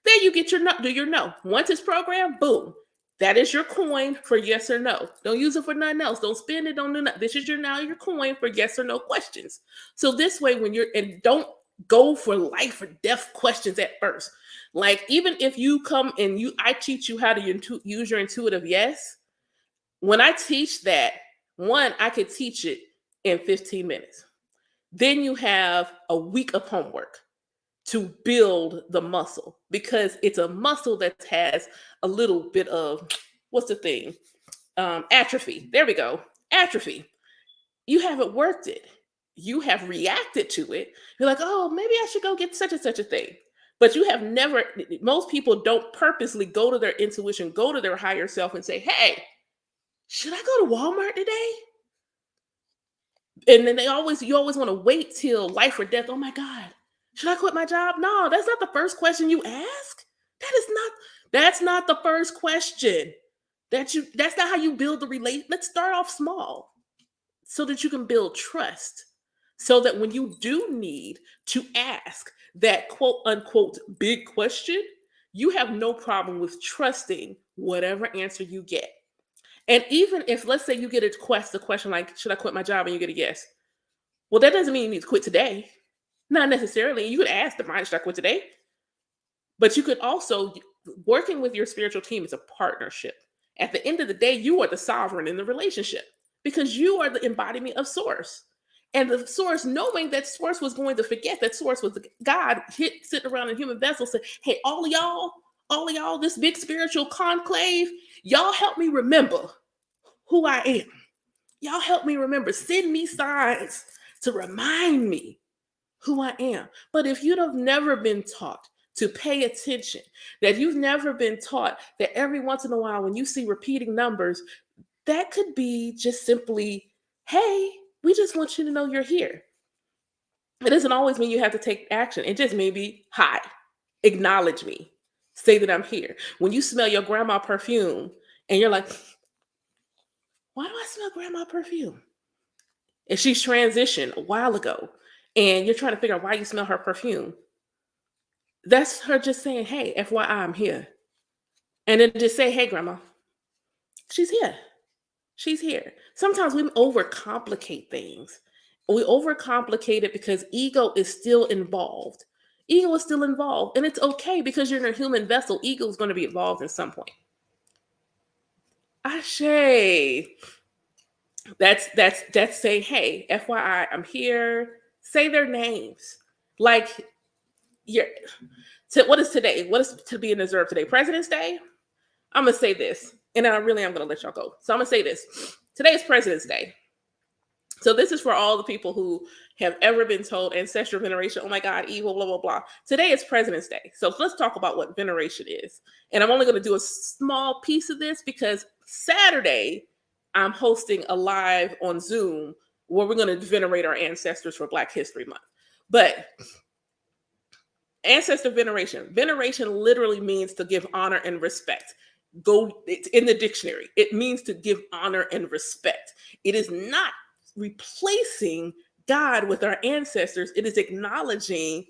Then you get your no, do your no. Once it's programmed, boom. That is your coin for yes or no. Don't use it for nothing else. Don't spend it. Don't do nothing. This is your coin for yes or no questions. So this way, when you're, and don't go for life or death questions at first. Like, even if you come and I teach you how to use your intuitive yes. When I teach that, one, I could teach it in 15 minutes. Then you have a week of homework to build the muscle, because it's a muscle that has a little bit of, what's the thing? Atrophy. There we go. Atrophy. You haven't worked it. You have reacted to it. You're like, oh, maybe I should go get such and such a thing. But you have never, most people don't purposely go to their intuition, go to their higher self and say, hey, should I go to Walmart today? And then you always want to wait till life or death. Oh my God, should I quit my job? No, that's not the first question you ask. That's not the first question. That's not how you build the relation. Let's start off small so that you can build trust. So that when you do need to ask that quote unquote big question, you have no problem with trusting whatever answer you get. And even if, let's say, you get a question like, should I quit my job? And you get a yes. Well, that doesn't mean you need to quit today. Not necessarily. You could ask the mind, should I quit today? But you could also, working with your spiritual team is a partnership. At the end of the day, you are the sovereign in the relationship because you are the embodiment of source. And the source, knowing that source was going to forget that source was God, sitting around in human vessels, said, hey, all of y'all, this big spiritual conclave, y'all help me remember who I am. Y'all help me remember. Send me signs to remind me who I am. But if you'd have never been taught to pay attention, that you've never been taught that every once in a while when you see repeating numbers, that could be just simply, hey, we just want you to know you're here. It doesn't always mean you have to take action. It just may be, hi, acknowledge me, say that I'm here. When you smell your grandma perfume and you're like, why do I smell grandma perfume? And she's transitioned a while ago and you're trying to figure out why you smell her perfume. That's her just saying, hey, FYI, I'm here. And then just say, hey, grandma, she's here. She's here. Sometimes we overcomplicate things. We overcomplicate it because ego is still involved. Ego is still involved. And it's okay because you're in a human vessel. Ego is going to be involved at some point. Ashe. That's say, hey, FYI, I'm here. Say their names. Like, what is today? What is to be observed today? President's Day? I'm going to say this, and I really am going to let y'all go. So I'm going to say this. Today is President's Day. So this is for all the people who have ever been told ancestral veneration, oh my God, evil, blah, blah, blah. Today is President's Day. So let's talk about what veneration is. And I'm only going to do a small piece of this because Saturday, I'm hosting a live on Zoom where we're going to venerate our ancestors for Black History Month. But ancestor veneration. Veneration literally means to give honor and respect. It's in the dictionary. It means to give honor and respect. It is not replacing God with our ancestors. It is acknowledging.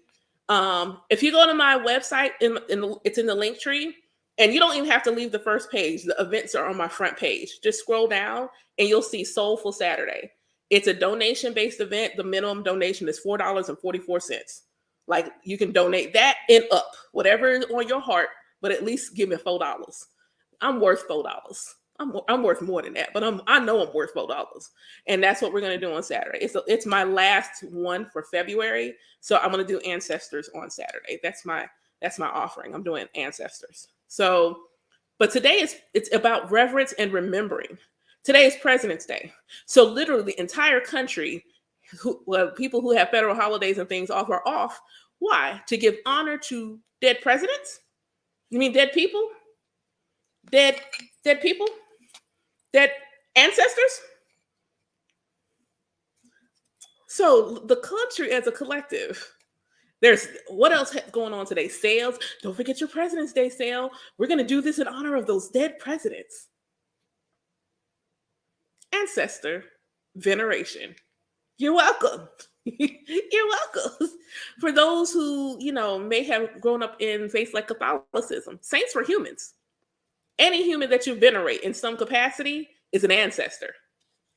If you go to my website, it's in the link tree, and you don't even have to leave the first page. The events are on my front page. Just scroll down, and you'll see Soulful Saturday. It's a donation-based event. The minimum donation is $4.44. Like, you can donate that and up, whatever is on your heart, but at least give me $4. I'm worth $4. I'm worth more than that, but I know I'm worth $4, and that's what we're going to do on Saturday. It's my last one for February, so I'm going to do ancestors on Saturday. That's my offering. I'm doing ancestors. So, but today it's about reverence and remembering. Today is President's Day, so literally the entire country, people who have federal holidays and things off are off. Why? To give honor to dead presidents? You mean dead people? Dead people? Dead ancestors? So the country as a collective, there's what else going on today? Sales. Don't forget your President's Day sale. We're going to do this in honor of those dead presidents. Ancestor veneration. You're welcome. You're welcome. For those who, may have grown up in faiths like Catholicism, saints were humans. Any human that you venerate in some capacity is an ancestor.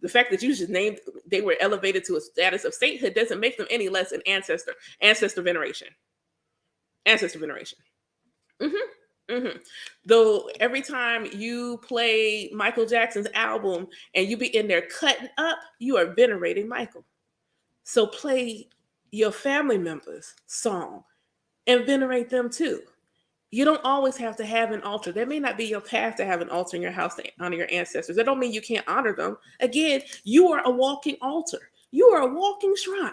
The fact that you just named, they were elevated to a status of sainthood doesn't make them any less an ancestor. Ancestor veneration. Ancestor veneration. Though every time you play Michael Jackson's album and you be in there cutting up, you are venerating Michael. So play your family members' song and venerate them too. You don't always have to have an altar. That may not be your path to have an altar in your house to honor your ancestors. That don't mean you can't honor them. Again, you are a walking altar. You are a walking shrine.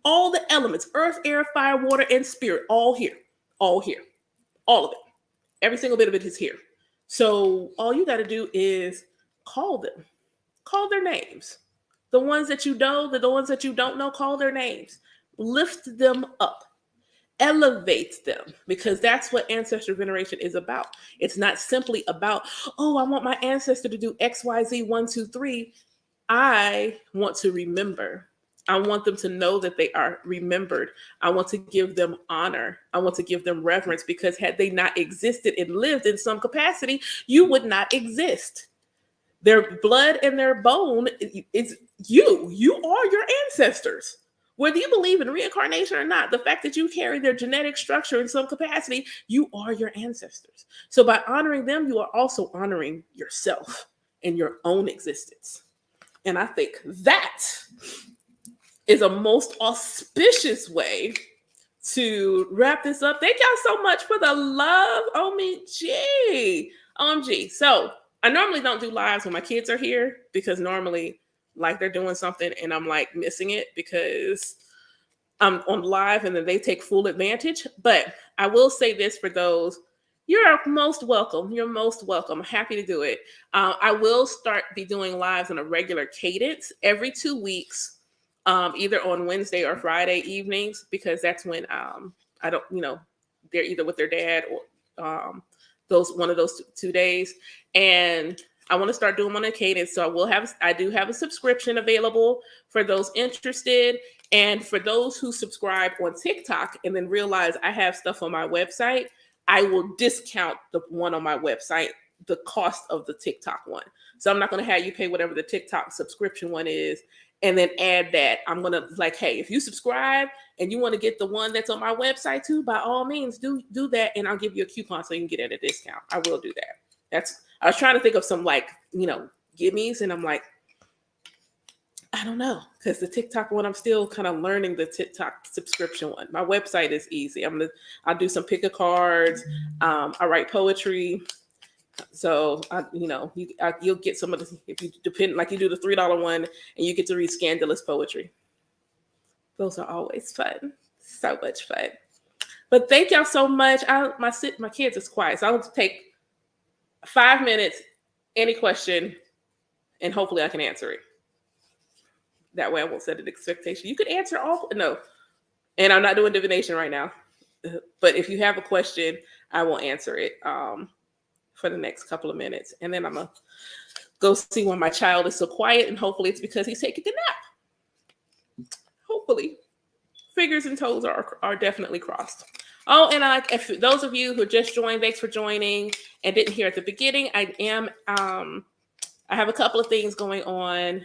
All the elements, earth, air, fire, water, and spirit, all here. All here. All of it. Every single bit of it is here. So all you got to do is call them. Call their names. The ones that you know, the ones that you don't know, call their names. Lift them up. Elevate them, because that's what ancestor veneration is about. It's not simply about, oh, I want my ancestor to do XYZ 1, 2, 3. I want to remember. I want them to know that they are remembered. I want to give them honor. I want to give them reverence, because had they not existed and lived in some capacity, you would not exist. Their blood and their bone is you. You are your ancestors. Whether you believe in reincarnation or not, the fact that you carry their genetic structure in some capacity, you are your ancestors. So by honoring them, you are also honoring yourself and your own existence. And I think that is a most auspicious way to wrap this up. Thank y'all so much for the love. OMG. OMG. So I normally don't do lives when my kids are here because normally like they're doing something and I'm like missing it because I'm on live and then they take full advantage. But I will say this for those, you're most welcome. You're most welcome. I'm happy to do it. I will be doing lives on a regular cadence every 2 weeks, either on Wednesday or Friday evenings, because that's when I don't, they're either with their dad or one of those 2 days. And I want to start doing them on a cadence. So I do have a subscription available for those interested. And for those who subscribe on TikTok and then realize I have stuff on my website, I will discount the one on my website, the cost of the TikTok one. So I'm not going to have you pay whatever the TikTok subscription one is and then add that. I'm going to hey, if you subscribe and you want to get the one that's on my website too, by all means, do that. And I'll give you a coupon so you can get it at a discount. I will do that. I was trying to think of some gimmies, and I'm like, I don't know, because the TikTok one, I'm still kind of learning the TikTok subscription one. My website is easy. I'll do some pick a cards. I write poetry. So you'll get some of the, if you depend, like you do the $3 one and you get to read scandalous poetry. Those are always fun. So much fun. But thank y'all so much. My kids is quiet, so I'll take 5 minutes, any question, and hopefully I can answer it. That way I won't set an expectation. You could answer all, no. And I'm not doing divination right now. But if you have a question, I will answer it for the next couple of minutes. And then I'm going to go see why my child is so quiet. And hopefully it's because he's taking a nap. Hopefully. Fingers and toes are definitely crossed. Oh, and if those of you who just joined, thanks for joining and didn't hear at the beginning. I have a couple of things going on.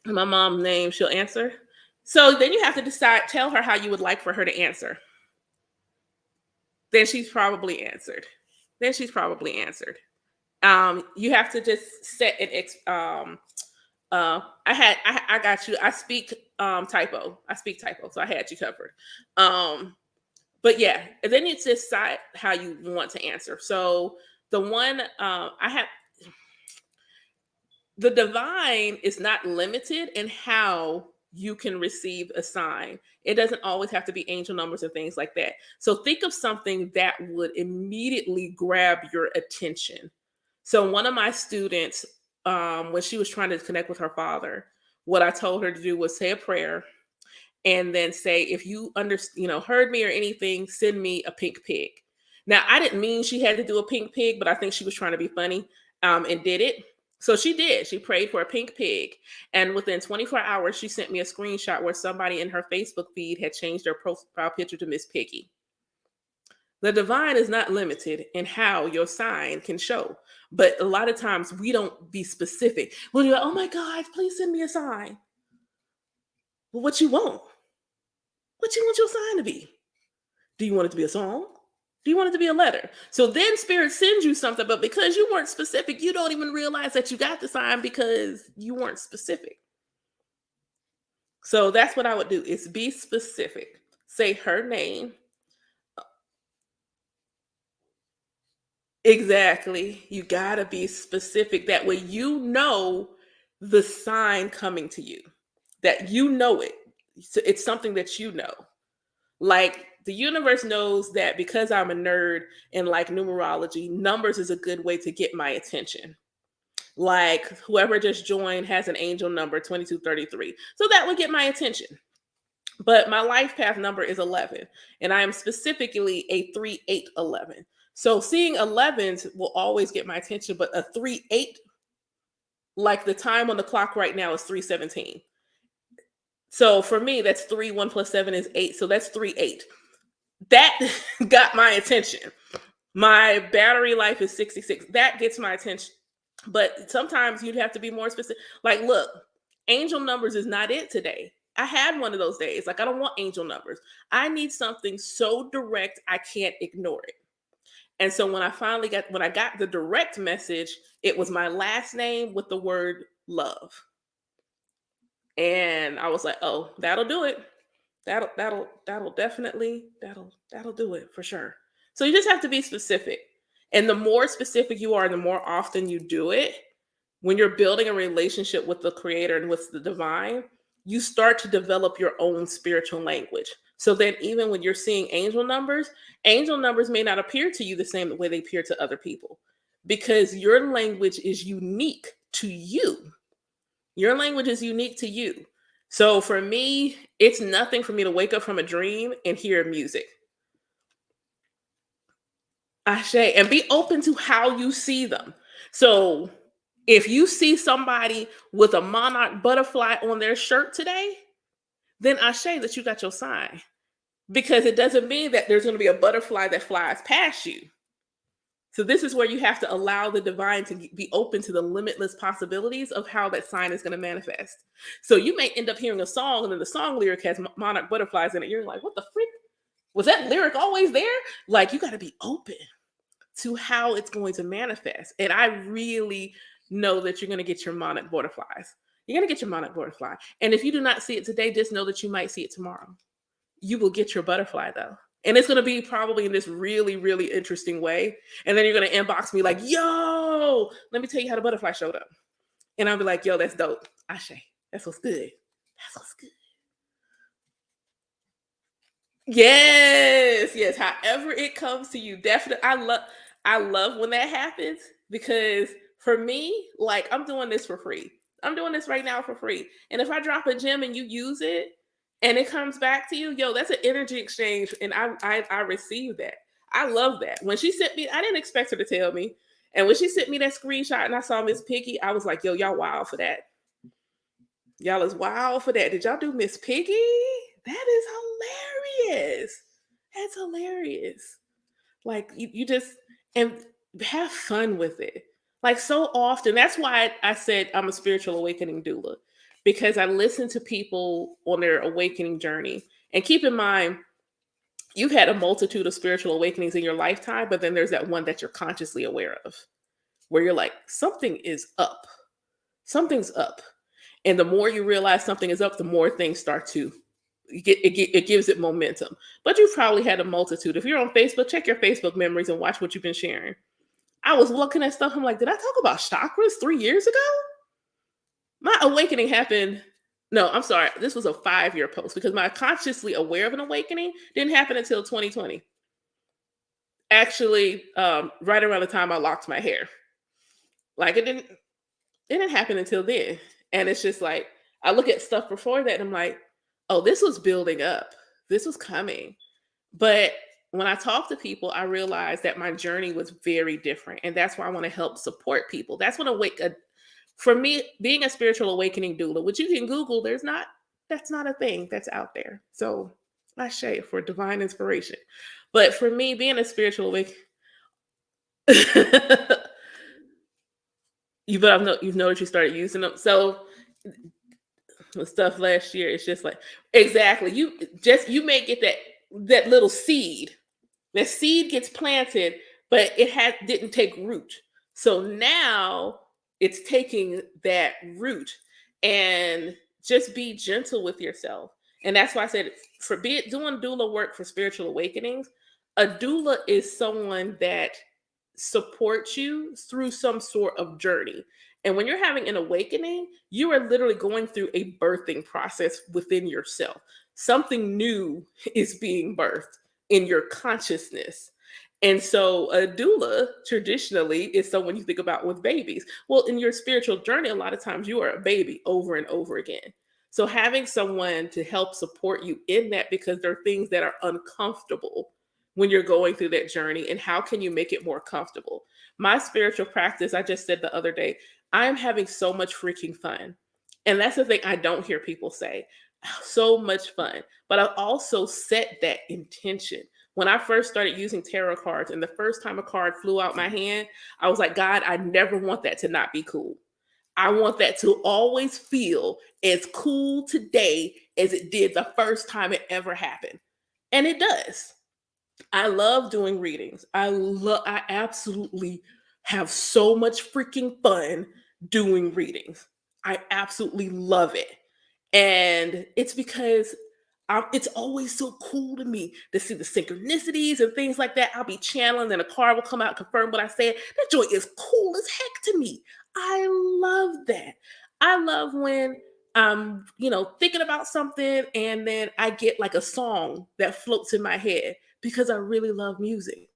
My mom's name, she'll answer. So then you have to tell her how you would like for her to answer. Then she's probably answered. You have to just set an I got you. I speak typo. So I had you covered. But yeah, and then you decide how you want to answer. So the one the divine is not limited in how you can receive a sign. It doesn't always have to be angel numbers and things like that. So think of something that would immediately grab your attention. So one of my students, when she was trying to connect with her father, what I told her to do was say a prayer and then say, if you heard me or anything, send me a pink pig. Now, I didn't mean she had to do a pink pig, but I think she was trying to be funny and did it. So she did. She prayed for a pink pig. And within 24 hours, she sent me a screenshot where somebody in her Facebook feed had changed their profile picture to Miss Piggy. The divine is not limited in how your sign can show. But a lot of times we don't be specific. When you're like, oh my God, please send me a sign. Well, what you want? What you want your sign to be? Do you want it to be a song? Do you want it to be a letter? So then Spirit sends you something, but because you weren't specific, you don't even realize that you got the sign because you weren't specific. So that's what I would do, is be specific. Say her name. Exactly. You got to be specific. That way you know the sign coming to you, that you know it. So it's something that you know. Like the universe knows that because I'm a nerd and like numerology, numbers is a good way to get my attention. Like whoever just joined has an angel number 2233. So that would get my attention. But my life path number is 11, and I am specifically a 3811. So seeing 11s will always get my attention, but a 38, like the time on the clock right now is 3:17. So for me, that's 3, 1 plus 7 is 8. So that's 3/8. That got my attention. My battery life is 66. That gets my attention. But sometimes you'd have to be more specific. Like, look, angel numbers is not it today. I had one of those days. Like, I don't want angel numbers. I need something so direct I can't ignore it. And so when I got the direct message, it was my last name with the word love. And I was like, oh, that'll do it. That'll definitely that'll do it for sure. So you just have to be specific. And the more specific you are, the more often you do it, when you're building a relationship with the creator and with the divine, you start to develop your own spiritual language. So then even when you're seeing angel numbers may not appear to you the same way they appear to other people, because your language is unique to you. Your language is unique to you. So for me, it's nothing for me to wake up from a dream and hear music. Ashe, and be open to how you see them. So if you see somebody with a monarch butterfly on their shirt today, then ashe that you got your sign. Because it doesn't mean that there's going to be a butterfly that flies past you. So this is where you have to allow the divine to be open to the limitless possibilities of how that sign is going to manifest. So you may end up hearing a song and then the song lyric has monarch butterflies in it. You're like, what the freak? Was that lyric always there? Like, you got to be open to how it's going to manifest. And I really know that you're going to get your monarch butterflies. You're going to get your monarch butterfly. And if you do not see it today, just know that you might see it tomorrow. You will get your butterfly though. And it's going to be probably in this really, really interesting way. And then you're going to inbox me like, yo, let me tell you how the butterfly showed up. And I'll be like, yo, that's dope. Ashe, that's what's good. That's what's good. Yes, yes. However it comes to you, definitely. I love when that happens, because for me, like, I'm doing this for free. I'm doing this right now for free. And if I drop a gem and you use it and it comes back to you, yo, that's an energy exchange. And I receive that. I love that. When she sent me, I didn't expect her to tell me. And when she sent me that screenshot and I saw Miss Piggy, I was like, yo, y'all wild for that. Y'all is wild for that. Did y'all do Miss Piggy? That is hilarious. That's hilarious. Like, you just, and have fun with it. Like, so often, that's why I said I'm a spiritual awakening doula, because I listen to people on their awakening journey. And keep in mind, you've had a multitude of spiritual awakenings in your lifetime, but then there's that one that you're consciously aware of, where you're like, something is up. Something's up. And the more you realize something is up, the more things start to it gives it momentum. But you've probably had a multitude. If you're on Facebook, check your Facebook memories and watch what you've been sharing. I was looking at stuff. I'm like, did I talk about chakras 3 years ago? My awakening happened. No, I'm sorry. This was a 5-year post, because my consciously aware of an awakening didn't happen until 2020. Actually, right around the time I locked my hair. Like, it didn't happen until then. And it's just like, I look at stuff before that and I'm like, oh, this was building up. This was coming. But when I talk to people, I realized that my journey was very different. And that's why I want to help support people. That's when for me, being a spiritual awakening doula, which you can Google, that's not a thing that's out there. So I share for divine inspiration. But for me, being a spiritual awakening, you've noticed you started using them. So the stuff last year, it's just like, exactly. You may get that little seed. That seed gets planted, but didn't take root. So now it's taking that root, and just be gentle with yourself. And that's why I said, for doing doula work for spiritual awakenings, a doula is someone that supports you through some sort of journey. And when you're having an awakening, you are literally going through a birthing process within yourself. Something new is being birthed in your consciousness. And so a doula traditionally is someone you think about with babies. Well, in your spiritual journey, a lot of times you are a baby over and over again. So having someone to help support you in that, because there are things that are uncomfortable when you're going through that journey, and how can you make it more comfortable? My spiritual practice, I just said the other day, I am having so much freaking fun. And that's the thing I don't hear people say. So much fun. But I also set that intention. When I first started using tarot cards and the first time a card flew out my hand, I was like, God, I never want that to not be cool. I want that to always feel as cool today as it did the first time it ever happened. And it does. I love doing readings. I absolutely have so much freaking fun doing readings. I absolutely love it. And it's because it's always so cool to me to see the synchronicities and things like that. I'll be channeling, and a card will come out and confirm what I said. That joy is cool as heck to me. I love that. I love when I'm, thinking about something and then I get like a song that floats in my head because I really love music.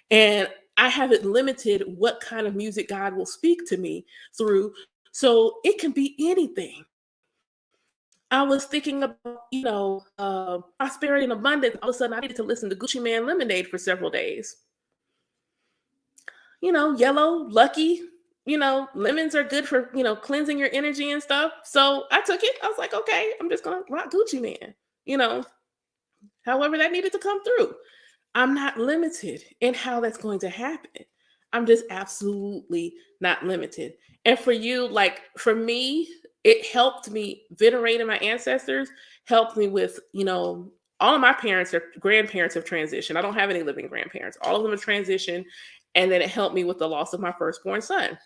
And I haven't limited what kind of music God will speak to me through. So it can be anything. I was thinking about, prosperity and abundance. All of a sudden, I needed to listen to Gucci Man Lemonade for several days. Yellow, lucky, lemons are good for, cleansing your energy and stuff. So I took it. I was like, okay, I'm just going to rock Gucci Man, you know, however that needed to come through. I'm not limited in how that's going to happen. I'm just absolutely not limited. And for you, like for me, it helped me venerating my ancestors, helped me with, all of my parents or grandparents have transitioned. I don't have any living grandparents. All of them have transitioned. And then it helped me with the loss of my firstborn son.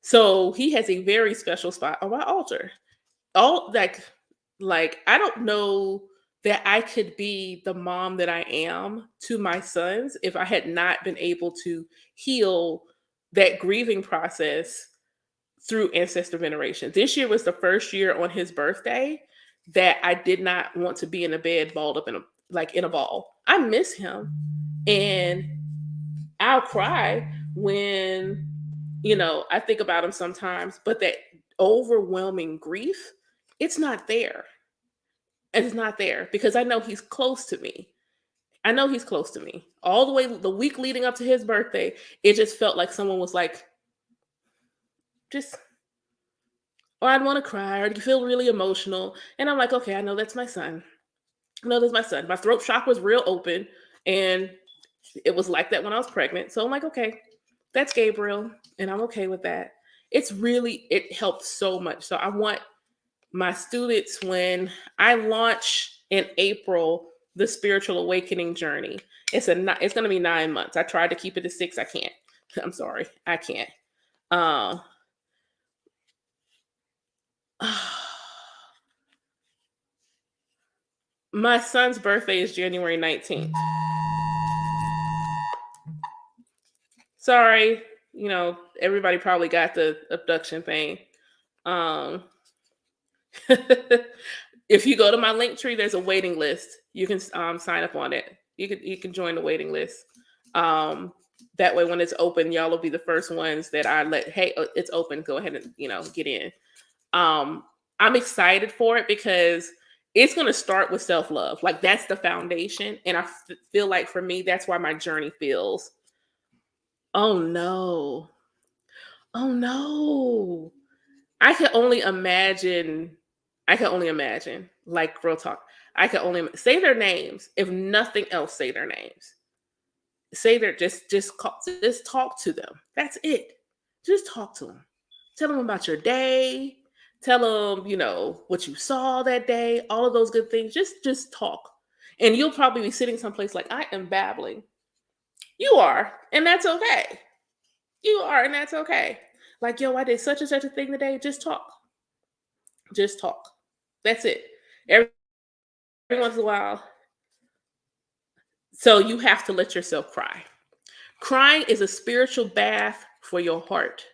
So he has a very special spot on my altar. All like I don't know that I could be the mom that I am to my sons if I had not been able to heal that grieving process through ancestor veneration. This year was the first year on his birthday that I did not want to be in a bed balled up in a ball. I miss him, and I'll cry when I think about him sometimes, but that overwhelming grief, it's not there. It's not there because I know he's close to me. I know he's close to me. All the way the week leading up to his birthday, it just felt like someone was like, just, or I'd want to cry, or you feel really emotional. And I'm like, okay, I know that's my son. I know that's my son. My throat chakra was real open, and it was like that when I was pregnant. So I'm like, okay, that's Gabriel, and I'm okay with that. It helped so much. So I want my students, when I launch in April the spiritual awakening journey, it's going to be 9 months. I tried to keep it to 6. I can't. I'm sorry, I can't. My son's birthday is January 19th. Sorry, everybody probably got the abduction thing. Um, if you go to my link tree, there's a waiting list. You can sign up on it. You can join the waiting list. That way, when it's open, y'all will be the first ones that I let. Hey, it's open. Go ahead and get in. I'm excited for it because it's going to start with self-love. Like that's the foundation, and I feel like for me, that's why my journey feels. Oh no! Oh no! I can only imagine. Like real talk. I can only say their names. If nothing else, say their names. Say their just talk to them. That's it. Just talk to them. Tell them about your day. Tell them, what you saw that day. All of those good things. Just talk, and you'll probably be sitting someplace like I am babbling. You are, and that's okay. You are, and that's okay. Like, yo, I did such and such a thing today. Just talk. Just talk. That's it. Every once in a while. So you have to let yourself cry. Crying is a spiritual bath for your heart.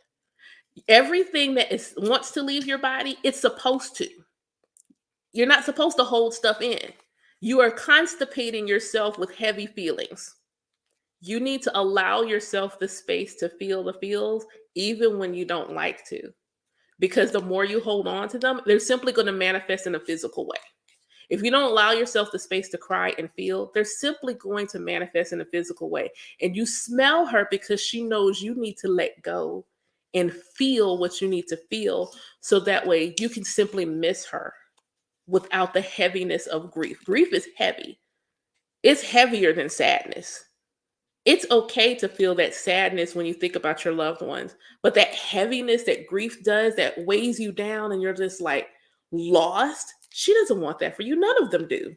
Everything that wants to leave your body, it's supposed to. You're not supposed to hold stuff in. You are constipating yourself with heavy feelings. You need to allow yourself the space to feel the feels, even when you don't like to. Because the more you hold on to them, they're simply going to manifest in a physical way. If you don't allow yourself the space to cry and feel, they're simply going to manifest in a physical way. And you smell her because she knows you need to let go and feel what you need to feel. So that way you can simply miss her without the heaviness of grief. Grief is heavy. It's heavier than sadness. It's okay to feel that sadness when you think about your loved ones, but that heaviness that grief does that weighs you down and you're just like lost, she doesn't want that for you. None of them do.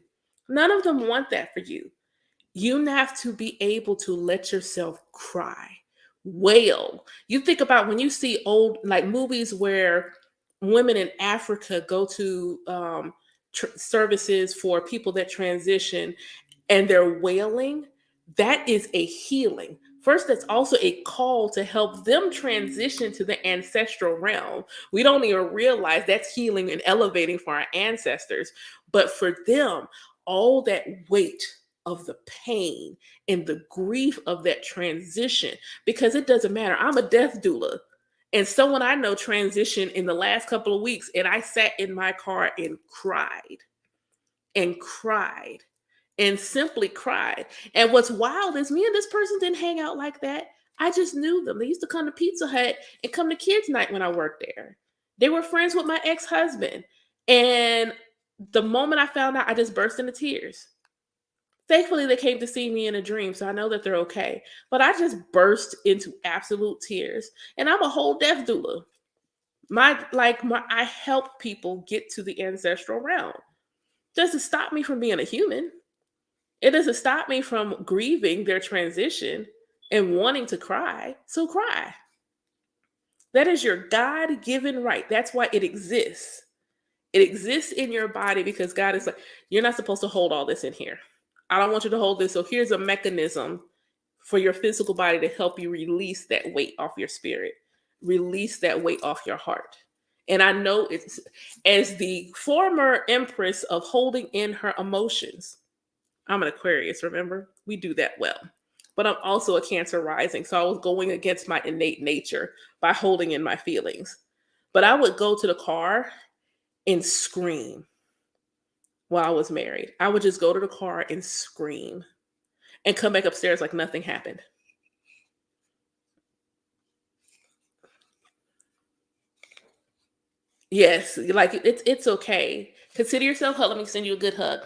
None of them want that for you. You have to be able to let yourself cry, wail. You think about when you see old like movies where women in Africa go to services for people that transition and they're wailing, that is a healing. First, that's also a call to help them transition to the ancestral realm. We don't even realize that's healing and elevating for our ancestors. But for them, all that weight of the pain and the grief of that transition, because it doesn't matter. I'm a death doula. And someone I know transitioned in the last couple of weeks, and I sat in my car and cried and simply cried. And what's wild is me and this person didn't hang out like that. I just knew them. They used to come to Pizza Hut and come to kids' night when I worked there. They were friends with my ex-husband. And the moment I found out, I just burst into tears. Thankfully, they came to see me in a dream, so I know that they're okay. But I just burst into absolute tears. And I'm a whole death doula. I help people get to the ancestral realm. Doesn't stop me from being a human. It doesn't stop me from grieving their transition and wanting to cry. So cry. That is your God-given right. That's why it exists. It exists in your body because God is like, you're not supposed to hold all this in here. I don't want you to hold this. So here's a mechanism for your physical body to help you release that weight off your spirit, release that weight off your heart. And I know it's as the former empress of holding in her emotions. I'm an Aquarius, remember? We do that well. But I'm also a Cancer rising. So I was going against my innate nature by holding in my feelings. But I would go to the car and scream while I was married. I would just go to the car and scream and come back upstairs like nothing happened. Yes, like it's okay. Consider yourself hug. Let me send you a good hug.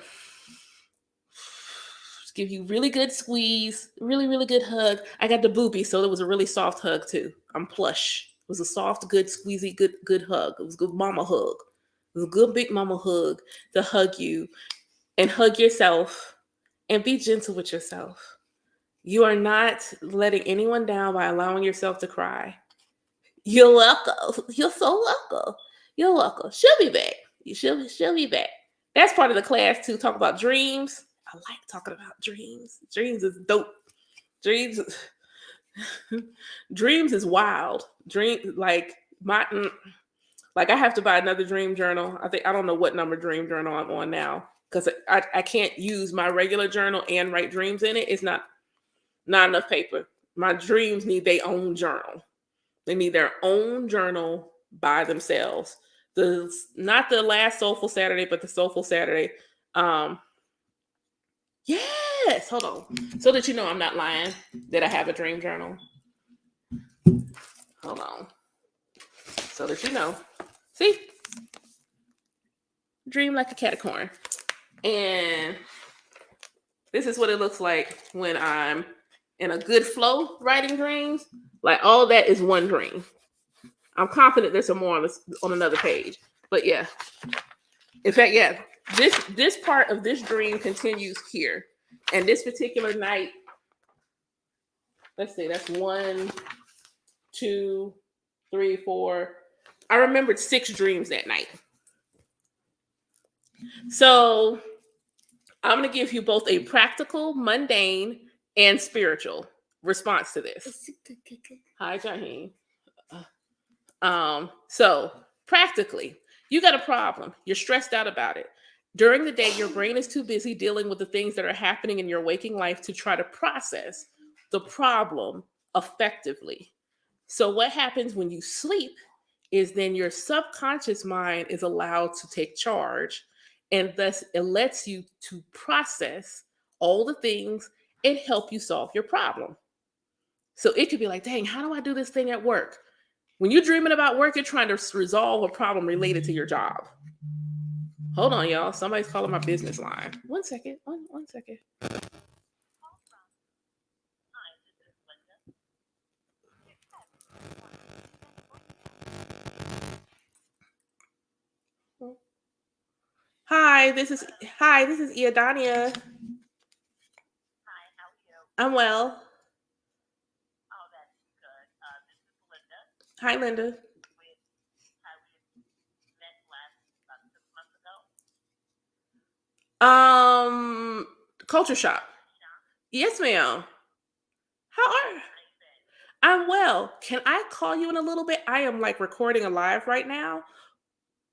Just give you really good squeeze, really, really good hug. I got the boopy, so it was a really soft hug too. I'm plush. It was a soft, good, squeezy, good hug. It was a good mama hug. It was a good big mama hug to hug you and hug yourself and be gentle with yourself. You are not letting anyone down by allowing yourself to cry. You're welcome. You're so welcome. You're welcome. She'll be back. She'll be back. That's part of the class too. Talk about dreams. I like talking about dreams. Dreams is dope. Dreams, dreams is wild. Dream like I have to buy another dream journal. I don't know what number dream journal I'm on now because I can't use my regular journal and write dreams in it. It's not enough paper. My dreams need their own journal. They need their own journal by themselves. Not the last Soulful Saturday, but the Soulful Saturday. Yes, hold on. So that you know I'm not lying that I have a dream journal. Hold on. So that you know. See? Dream like a catacorn. And this is what it looks like when I'm in a good flow writing dreams. Like all that is one dream. I'm confident there's some more on another page. But yeah. In fact, yeah, this part of this dream continues here. And this particular night, let's see, that's 1, 2, 3, 4. I remembered 6 dreams that night. So I'm going to give you both a practical, mundane, and spiritual response to this. Hi, Jaheen. So practically, you got a problem. You're stressed out about it. During the day, your brain is too busy dealing with the things that are happening in your waking life to try to process the problem effectively. So what happens when you sleep is then your subconscious mind is allowed to take charge, and thus it lets you to process all the things and help you solve your problem. So it could be like, dang, how do I do this thing at work? When you're dreaming about work, you're trying to resolve a problem related to your job. Hold on, y'all. Somebody's calling my business line. One second. One second. Hi, this is Iadania. I'm well. Hi, Linda. Um, Culture Shop. Yes, ma'am. How are? I'm well. Can I call you in a little bit? I am like recording a live right now.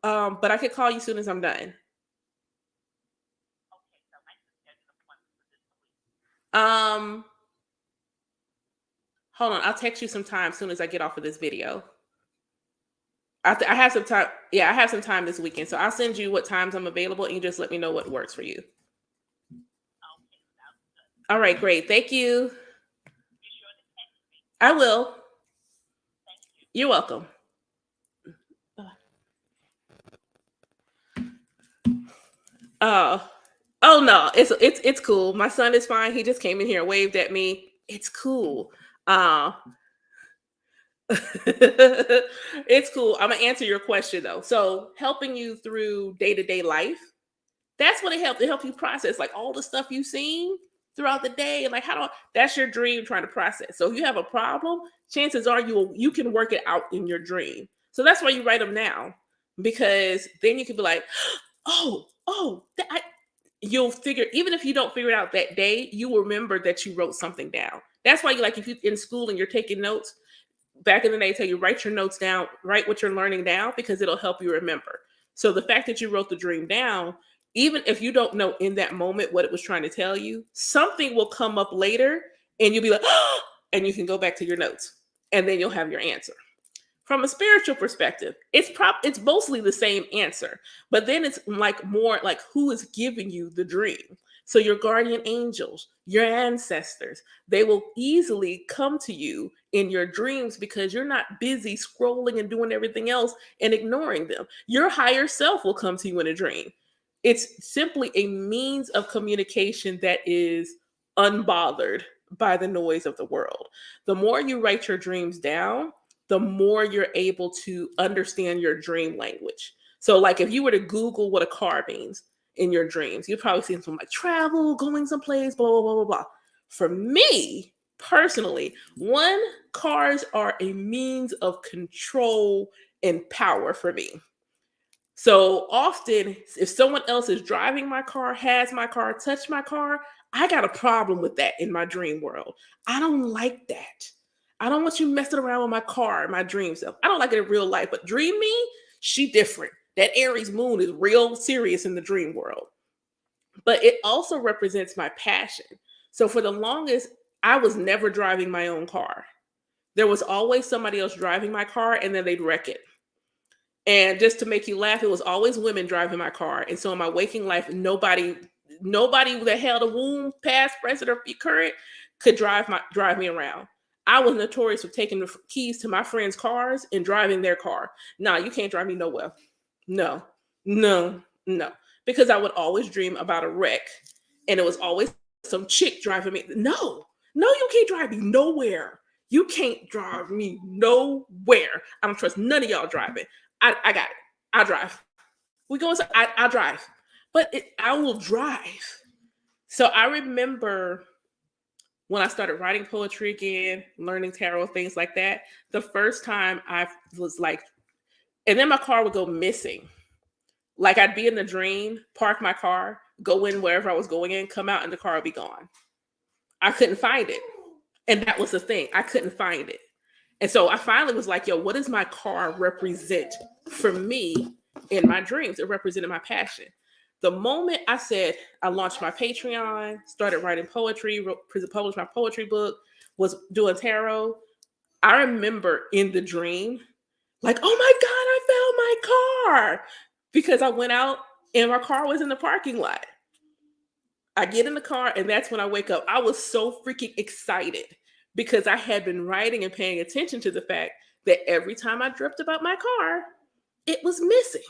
But I could call you as soon as I'm done. Um, Hold on. I'll text you some time as soon as I get off of this video. I have some time. Yeah, I have some time this weekend, so I'll send you what times I'm available, and you just let me know what works for you. All right, great. Thank you. I will. You're welcome. Uh, oh no, it's cool. My son is fine. He just came in here and waved at me. It's cool. Uh, it's cool. I'm gonna answer your question though. So helping you through day-to-day life, that's what it helps. It helps you process like all the stuff you've seen throughout the day. And like how do that's your dream trying to process. So if you have a problem, chances are you can work it out in your dream. So that's why you write them now. Because then you can be like, you'll figure, even if you don't figure it out that day, you will remember that you wrote something down. That's why you like if you in school and you're taking notes, back in the day tell you write your notes down, write what you're learning down because it'll help you remember. So the fact that you wrote the dream down, even if you don't know in that moment what it was trying to tell you, something will come up later and you'll be like, and you can go back to your notes and then you'll have your answer. From a spiritual perspective, it's mostly the same answer, but then it's like more like who is giving you the dream. So your guardian angels, your ancestors, they will easily come to you in your dreams because you're not busy scrolling and doing everything else and ignoring them. Your higher self will come to you in a dream. It's simply a means of communication that is unbothered by the noise of the world. The more you write your dreams down, the more you're able to understand your dream language. So, like if you were to Google what a car means in your dreams, you'd probably see something like travel, going someplace, blah, blah, blah, blah, blah. For me personally, one, cars are a means of control and power for me. So often, if someone else is driving my car, has my car, touched my car, I got a problem with that in my dream world. I don't like that. I don't want you messing around with my car, my dream self. I don't like it in real life, but dream me, she different. That Aries moon is real serious in the dream world. But it also represents my passion. So for the longest, I was never driving my own car. There was always somebody else driving my car and then they'd wreck it. And just to make you laugh, it was always women driving my car. And so in my waking life, nobody that held a womb, past, present, or current, could drive me around. I was notorious for taking the keys to my friends' cars and driving their car. No, you can't drive me nowhere. No, no, no. Because I would always dream about a wreck. And it was always some chick driving me. No, no, you can't drive me nowhere. You can't drive me nowhere. I don't trust none of y'all driving. I got it. I'll drive. We go inside. I'll drive. But I will drive. So I remember when I started writing poetry again, learning tarot, things like that, the first time I was like, and then my car would go missing. Like I'd be in the dream, park my car, go in wherever I was going in, come out, and the car would be gone. I couldn't find it. And that was the thing. I couldn't find it. And so I finally was like, yo, what does my car represent for me in my dreams? It represented my passion. The moment I said I launched my Patreon, started writing poetry, published my poetry book, was doing tarot, I remember in the dream, like, oh my God, I found my car. Because I went out and my car was in the parking lot. I get in the car and that's when I wake up. I was so freaking excited because I had been writing and paying attention to the fact that every time I dreamt about my car, it was missing.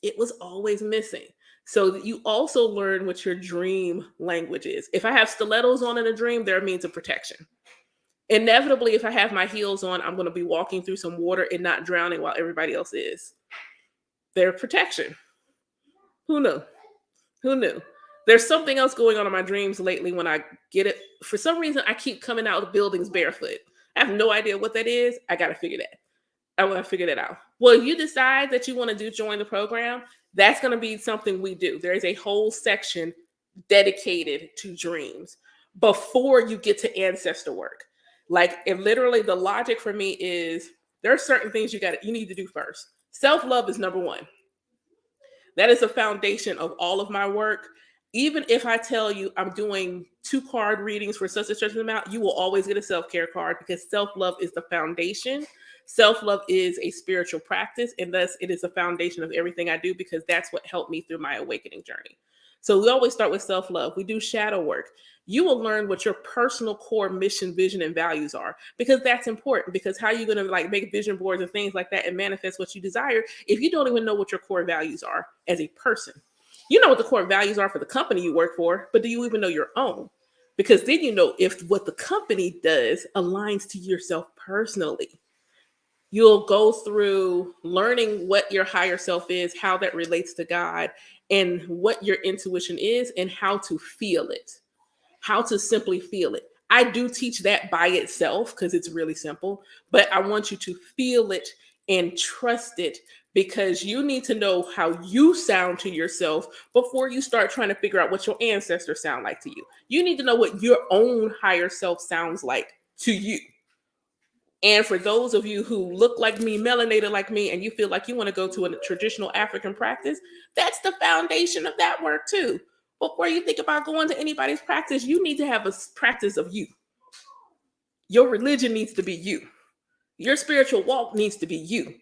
It was always missing. So you also learn what your dream language is. If I have stilettos on in a dream, they're a means of protection. Inevitably, if I have my heels on, I'm going to be walking through some water and not drowning while everybody else is. They're protection. Who knew? Who knew? There's something else going on in my dreams lately when I get it. For some reason, I keep coming out of buildings barefoot. I have no idea what that is. I got to figure that. I want to figure that out. Well, if you decide that you want to join the program, that's going to be something we do. There is a whole section dedicated to dreams before you get to ancestor work. Like, if literally the logic for me is there are certain things you need to do first. Self-love is number one. That is the foundation of all of my work. Even if I tell you I'm doing 2 card readings for such and such an amount, you will always get a self-care card because self-love is the foundation. Self-love is a spiritual practice, and thus it is the foundation of everything I do because that's what helped me through my awakening journey. So we always start with self-love. We do shadow work. You will learn what your personal core mission, vision, and values are because that's important. Because how are you going to make vision boards and things like that and manifest what you desire if you don't even know what your core values are as a person? You know what the core values are for the company you work for, but do you even know your own? Because then you know if what the company does aligns to yourself personally. You'll go through learning what your higher self is, how that relates to God, and what your intuition is, and how to feel it, how to simply feel it. I do teach that by itself because it's really simple, but I want you to feel it and trust it because you need to know how you sound to yourself before you start trying to figure out what your ancestors sound like to you. You need to know what your own higher self sounds like to you. And for those of you who look like me, melanated like me, and you feel like you want to go to a traditional African practice, that's the foundation of that work too. Before you think about going to anybody's practice, you need to have a practice of you. Your religion needs to be you. Your spiritual walk needs to be you.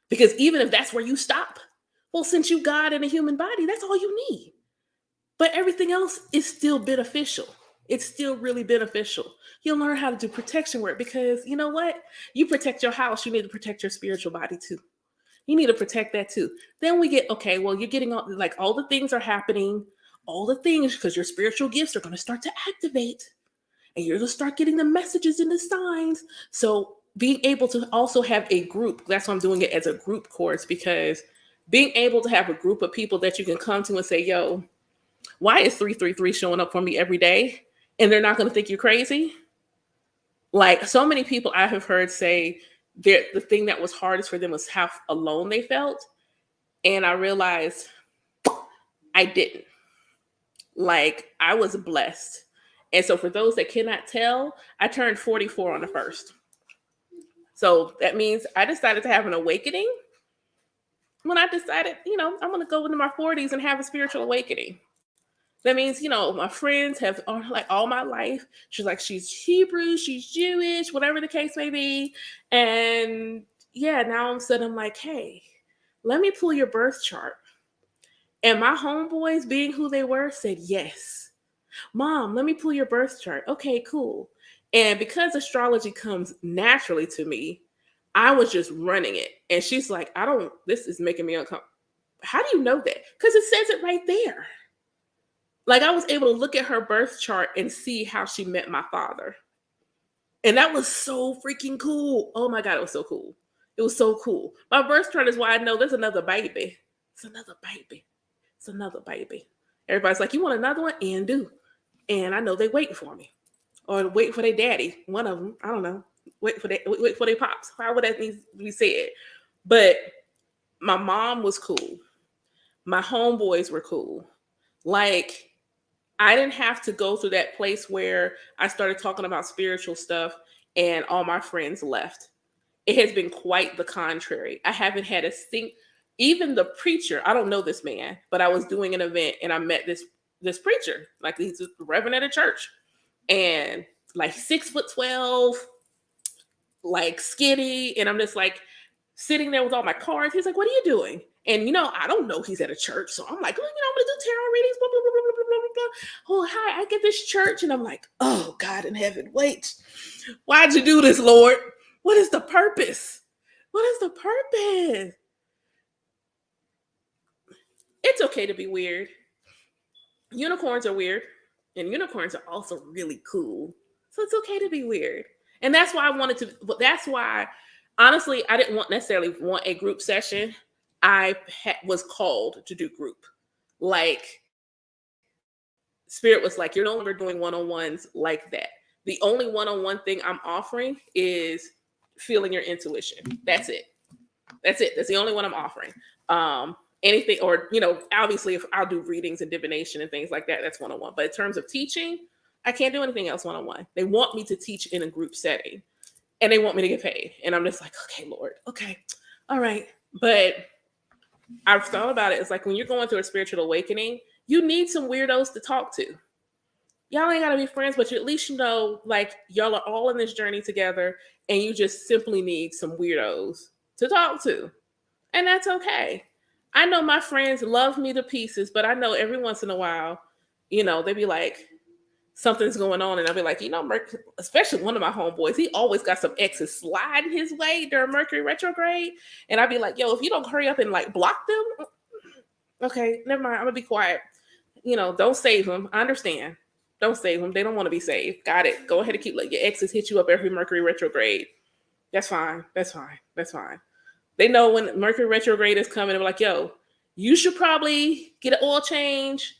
Because even if that's where you stop, well, since you God in a human body, that's all you need. But everything else is still beneficial. It's still really beneficial. You'll learn how to do protection work because you know what? You protect your house, you need to protect your spiritual body too. You need to protect that too. Then we get, okay, well, you're getting all the things are happening, all the things, because your spiritual gifts are going to start to activate and you're going to start getting the messages and the signs. So being able to also have a group, that's why I'm doing it as a group course, because being able to have a group of people that you can come to and say, yo, why is 333 showing up for me every day? And they're not going to think you're crazy. Like so many people I have heard say that the thing that was hardest for them was how alone they felt. And I realized I didn't. Like I was blessed. And so for those that cannot tell, I turned 44 on the 1st. So that means I decided to have an awakening when I decided, I'm going to go into my 40s and have a spiritual awakening. That means, my friends have like all my life. She's like, she's Hebrew, she's Jewish, whatever the case may be. And yeah, now all of a sudden I'm like, hey, let me pull your birth chart. And my homeboys, being who they were, said, yes. Mom, let me pull your birth chart. Okay, cool. And because astrology comes naturally to me, I was just running it. And she's like, this is making me uncomfortable. How do you know that? Because it says it right there. Like I was able to look at her birth chart and see how she met my father. And that was so freaking cool. Oh my God, it was so cool. It was so cool. My birth chart is why I know there's another baby. It's another baby. It's another baby. Everybody's like, you want another one? And do. And I know they waiting for me. Or waiting for their daddy. One of them, I don't know. Wait for their pops. How would that need to be said? But my mom was cool. My homeboys were cool. Like, I didn't have to go through that place where I started talking about spiritual stuff and all my friends left. It has been quite the contrary. I haven't had even the preacher, I don't know this man, but I was doing an event and I met this preacher, like he's a reverend at a church and like 6'12", like skinny. And I'm just like sitting there with all my cards. He's like, what are you doing? And, I don't know he's at a church. So I'm like, I'm going to do tarot readings, blah, blah, blah, blah, blah, blah, blah. Oh, hi, I get this church. And I'm like, oh, God in heaven, wait. Why'd you do this, Lord? What is the purpose? What is the purpose? It's okay to be weird. Unicorns are weird, and unicorns are also really cool. So it's okay to be weird. And that's why I wanted to, but that's why, honestly, I didn't necessarily want a group session. Was called to do group. Like, Spirit was like, you're no longer doing one-on-ones like that. The only one-on-one thing I'm offering is feeling your intuition. That's it. That's it. That's the only one I'm offering. Anything, or obviously, if I'll do readings and divination and things like that, that's one-on-one. But in terms of teaching, I can't do anything else one-on-one. They want me to teach in a group setting, and they want me to get paid. And I'm just like, okay, Lord, okay, all right. But I've thought about it. It's like when you're going through a spiritual awakening, you need some weirdos to talk to. Y'all ain't gotta be friends, but you at least like y'all are all in this journey together, and you just simply need some weirdos to talk to. And that's okay. I know my friends love me to pieces, but I know every once in a while, they be like, something's going on, and I'll be like, especially one of my homeboys, he always got some exes sliding his way during Mercury retrograde, and I'd be like, yo, if you don't hurry up and like block them, okay, never mind, I'm gonna be quiet. Don't save them. I understand. Don't save them. They don't want to be saved. Got it. Go ahead and keep letting your exes hit you up every Mercury retrograde. That's fine. That's fine. That's fine. They know when Mercury retrograde is coming, they're like, yo, you should probably get an oil change,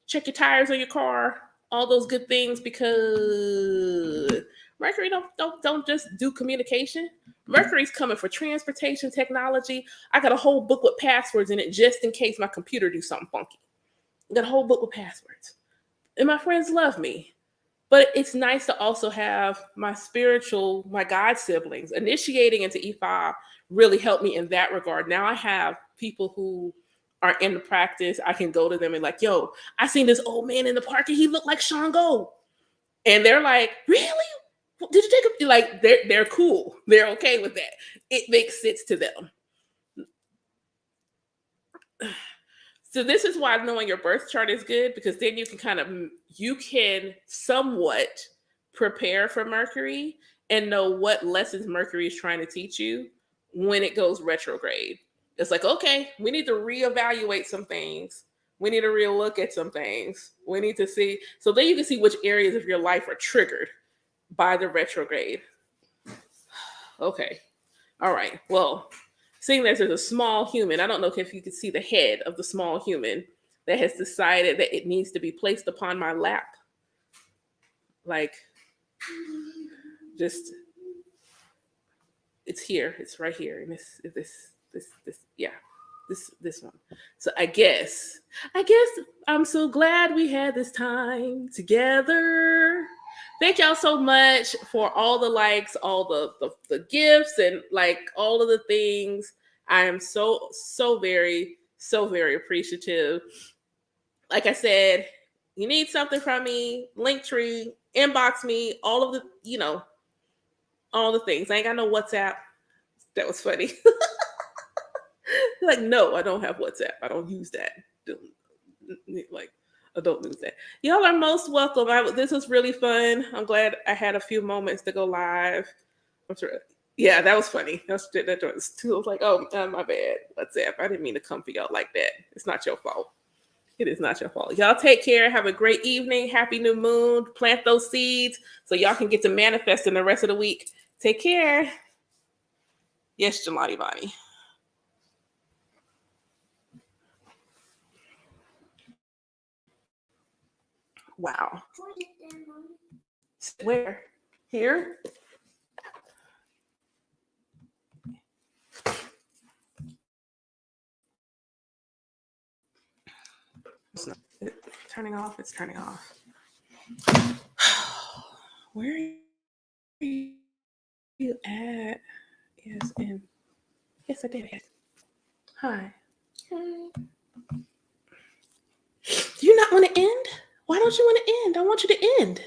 check your tires on your car, all those good things, because Mercury don't just do communication. Mercury's coming for transportation technology. I got a whole book with passwords in it just in case my computer do something funky. I got a whole book with passwords. And my friends love me. But it's nice to also have my God siblings initiating into E5 really helped me in that regard. Now I have people who are in the practice. I can go to them and like, yo, I seen this old man in the park and he looked like Shango. And they're like, really? Did you take a, like, they're cool. They're okay with that. It makes sense to them. So this is why knowing your birth chart is good, because then you can somewhat prepare for Mercury and know what lessons Mercury is trying to teach you when it goes retrograde. It's like, okay, we need to reevaluate some things. We need to relook at some things. We need to see. So then you can see which areas of your life are triggered by the retrograde. Okay. All right. Well, seeing that there's a small human, I don't know if you can see the head of the small human that has decided that it needs to be placed upon my lap. Like, just, it's here. It's right here. And this one. So I guess I'm so glad we had this time together. Thank y'all so much for all the likes, all the gifts, and like all of the things. I am so very appreciative. Like I said, you need something from me, Linktree, inbox me, all of the, all the things. I ain't got no WhatsApp. That was funny. Like, no, I don't have WhatsApp. I don't use that. Like, I don't use that. Y'all are most welcome. This was really fun. I'm glad I had a few moments to go live. I'm sure. Yeah, that was funny. I was like, oh, my bad. WhatsApp. I didn't mean to come for y'all like that. It's not your fault. It is not your fault. Y'all take care. Have a great evening. Happy new moon. Plant those seeds so y'all can get to manifest in the rest of the week. Take care. Yes, Jamali Bonnie. Wow. Where? Here? It's turning off. It's turning off. Where are you at? Yes, and yes, I did it. Hi. Do you not want to end? Why don't you want to end? I want you to end.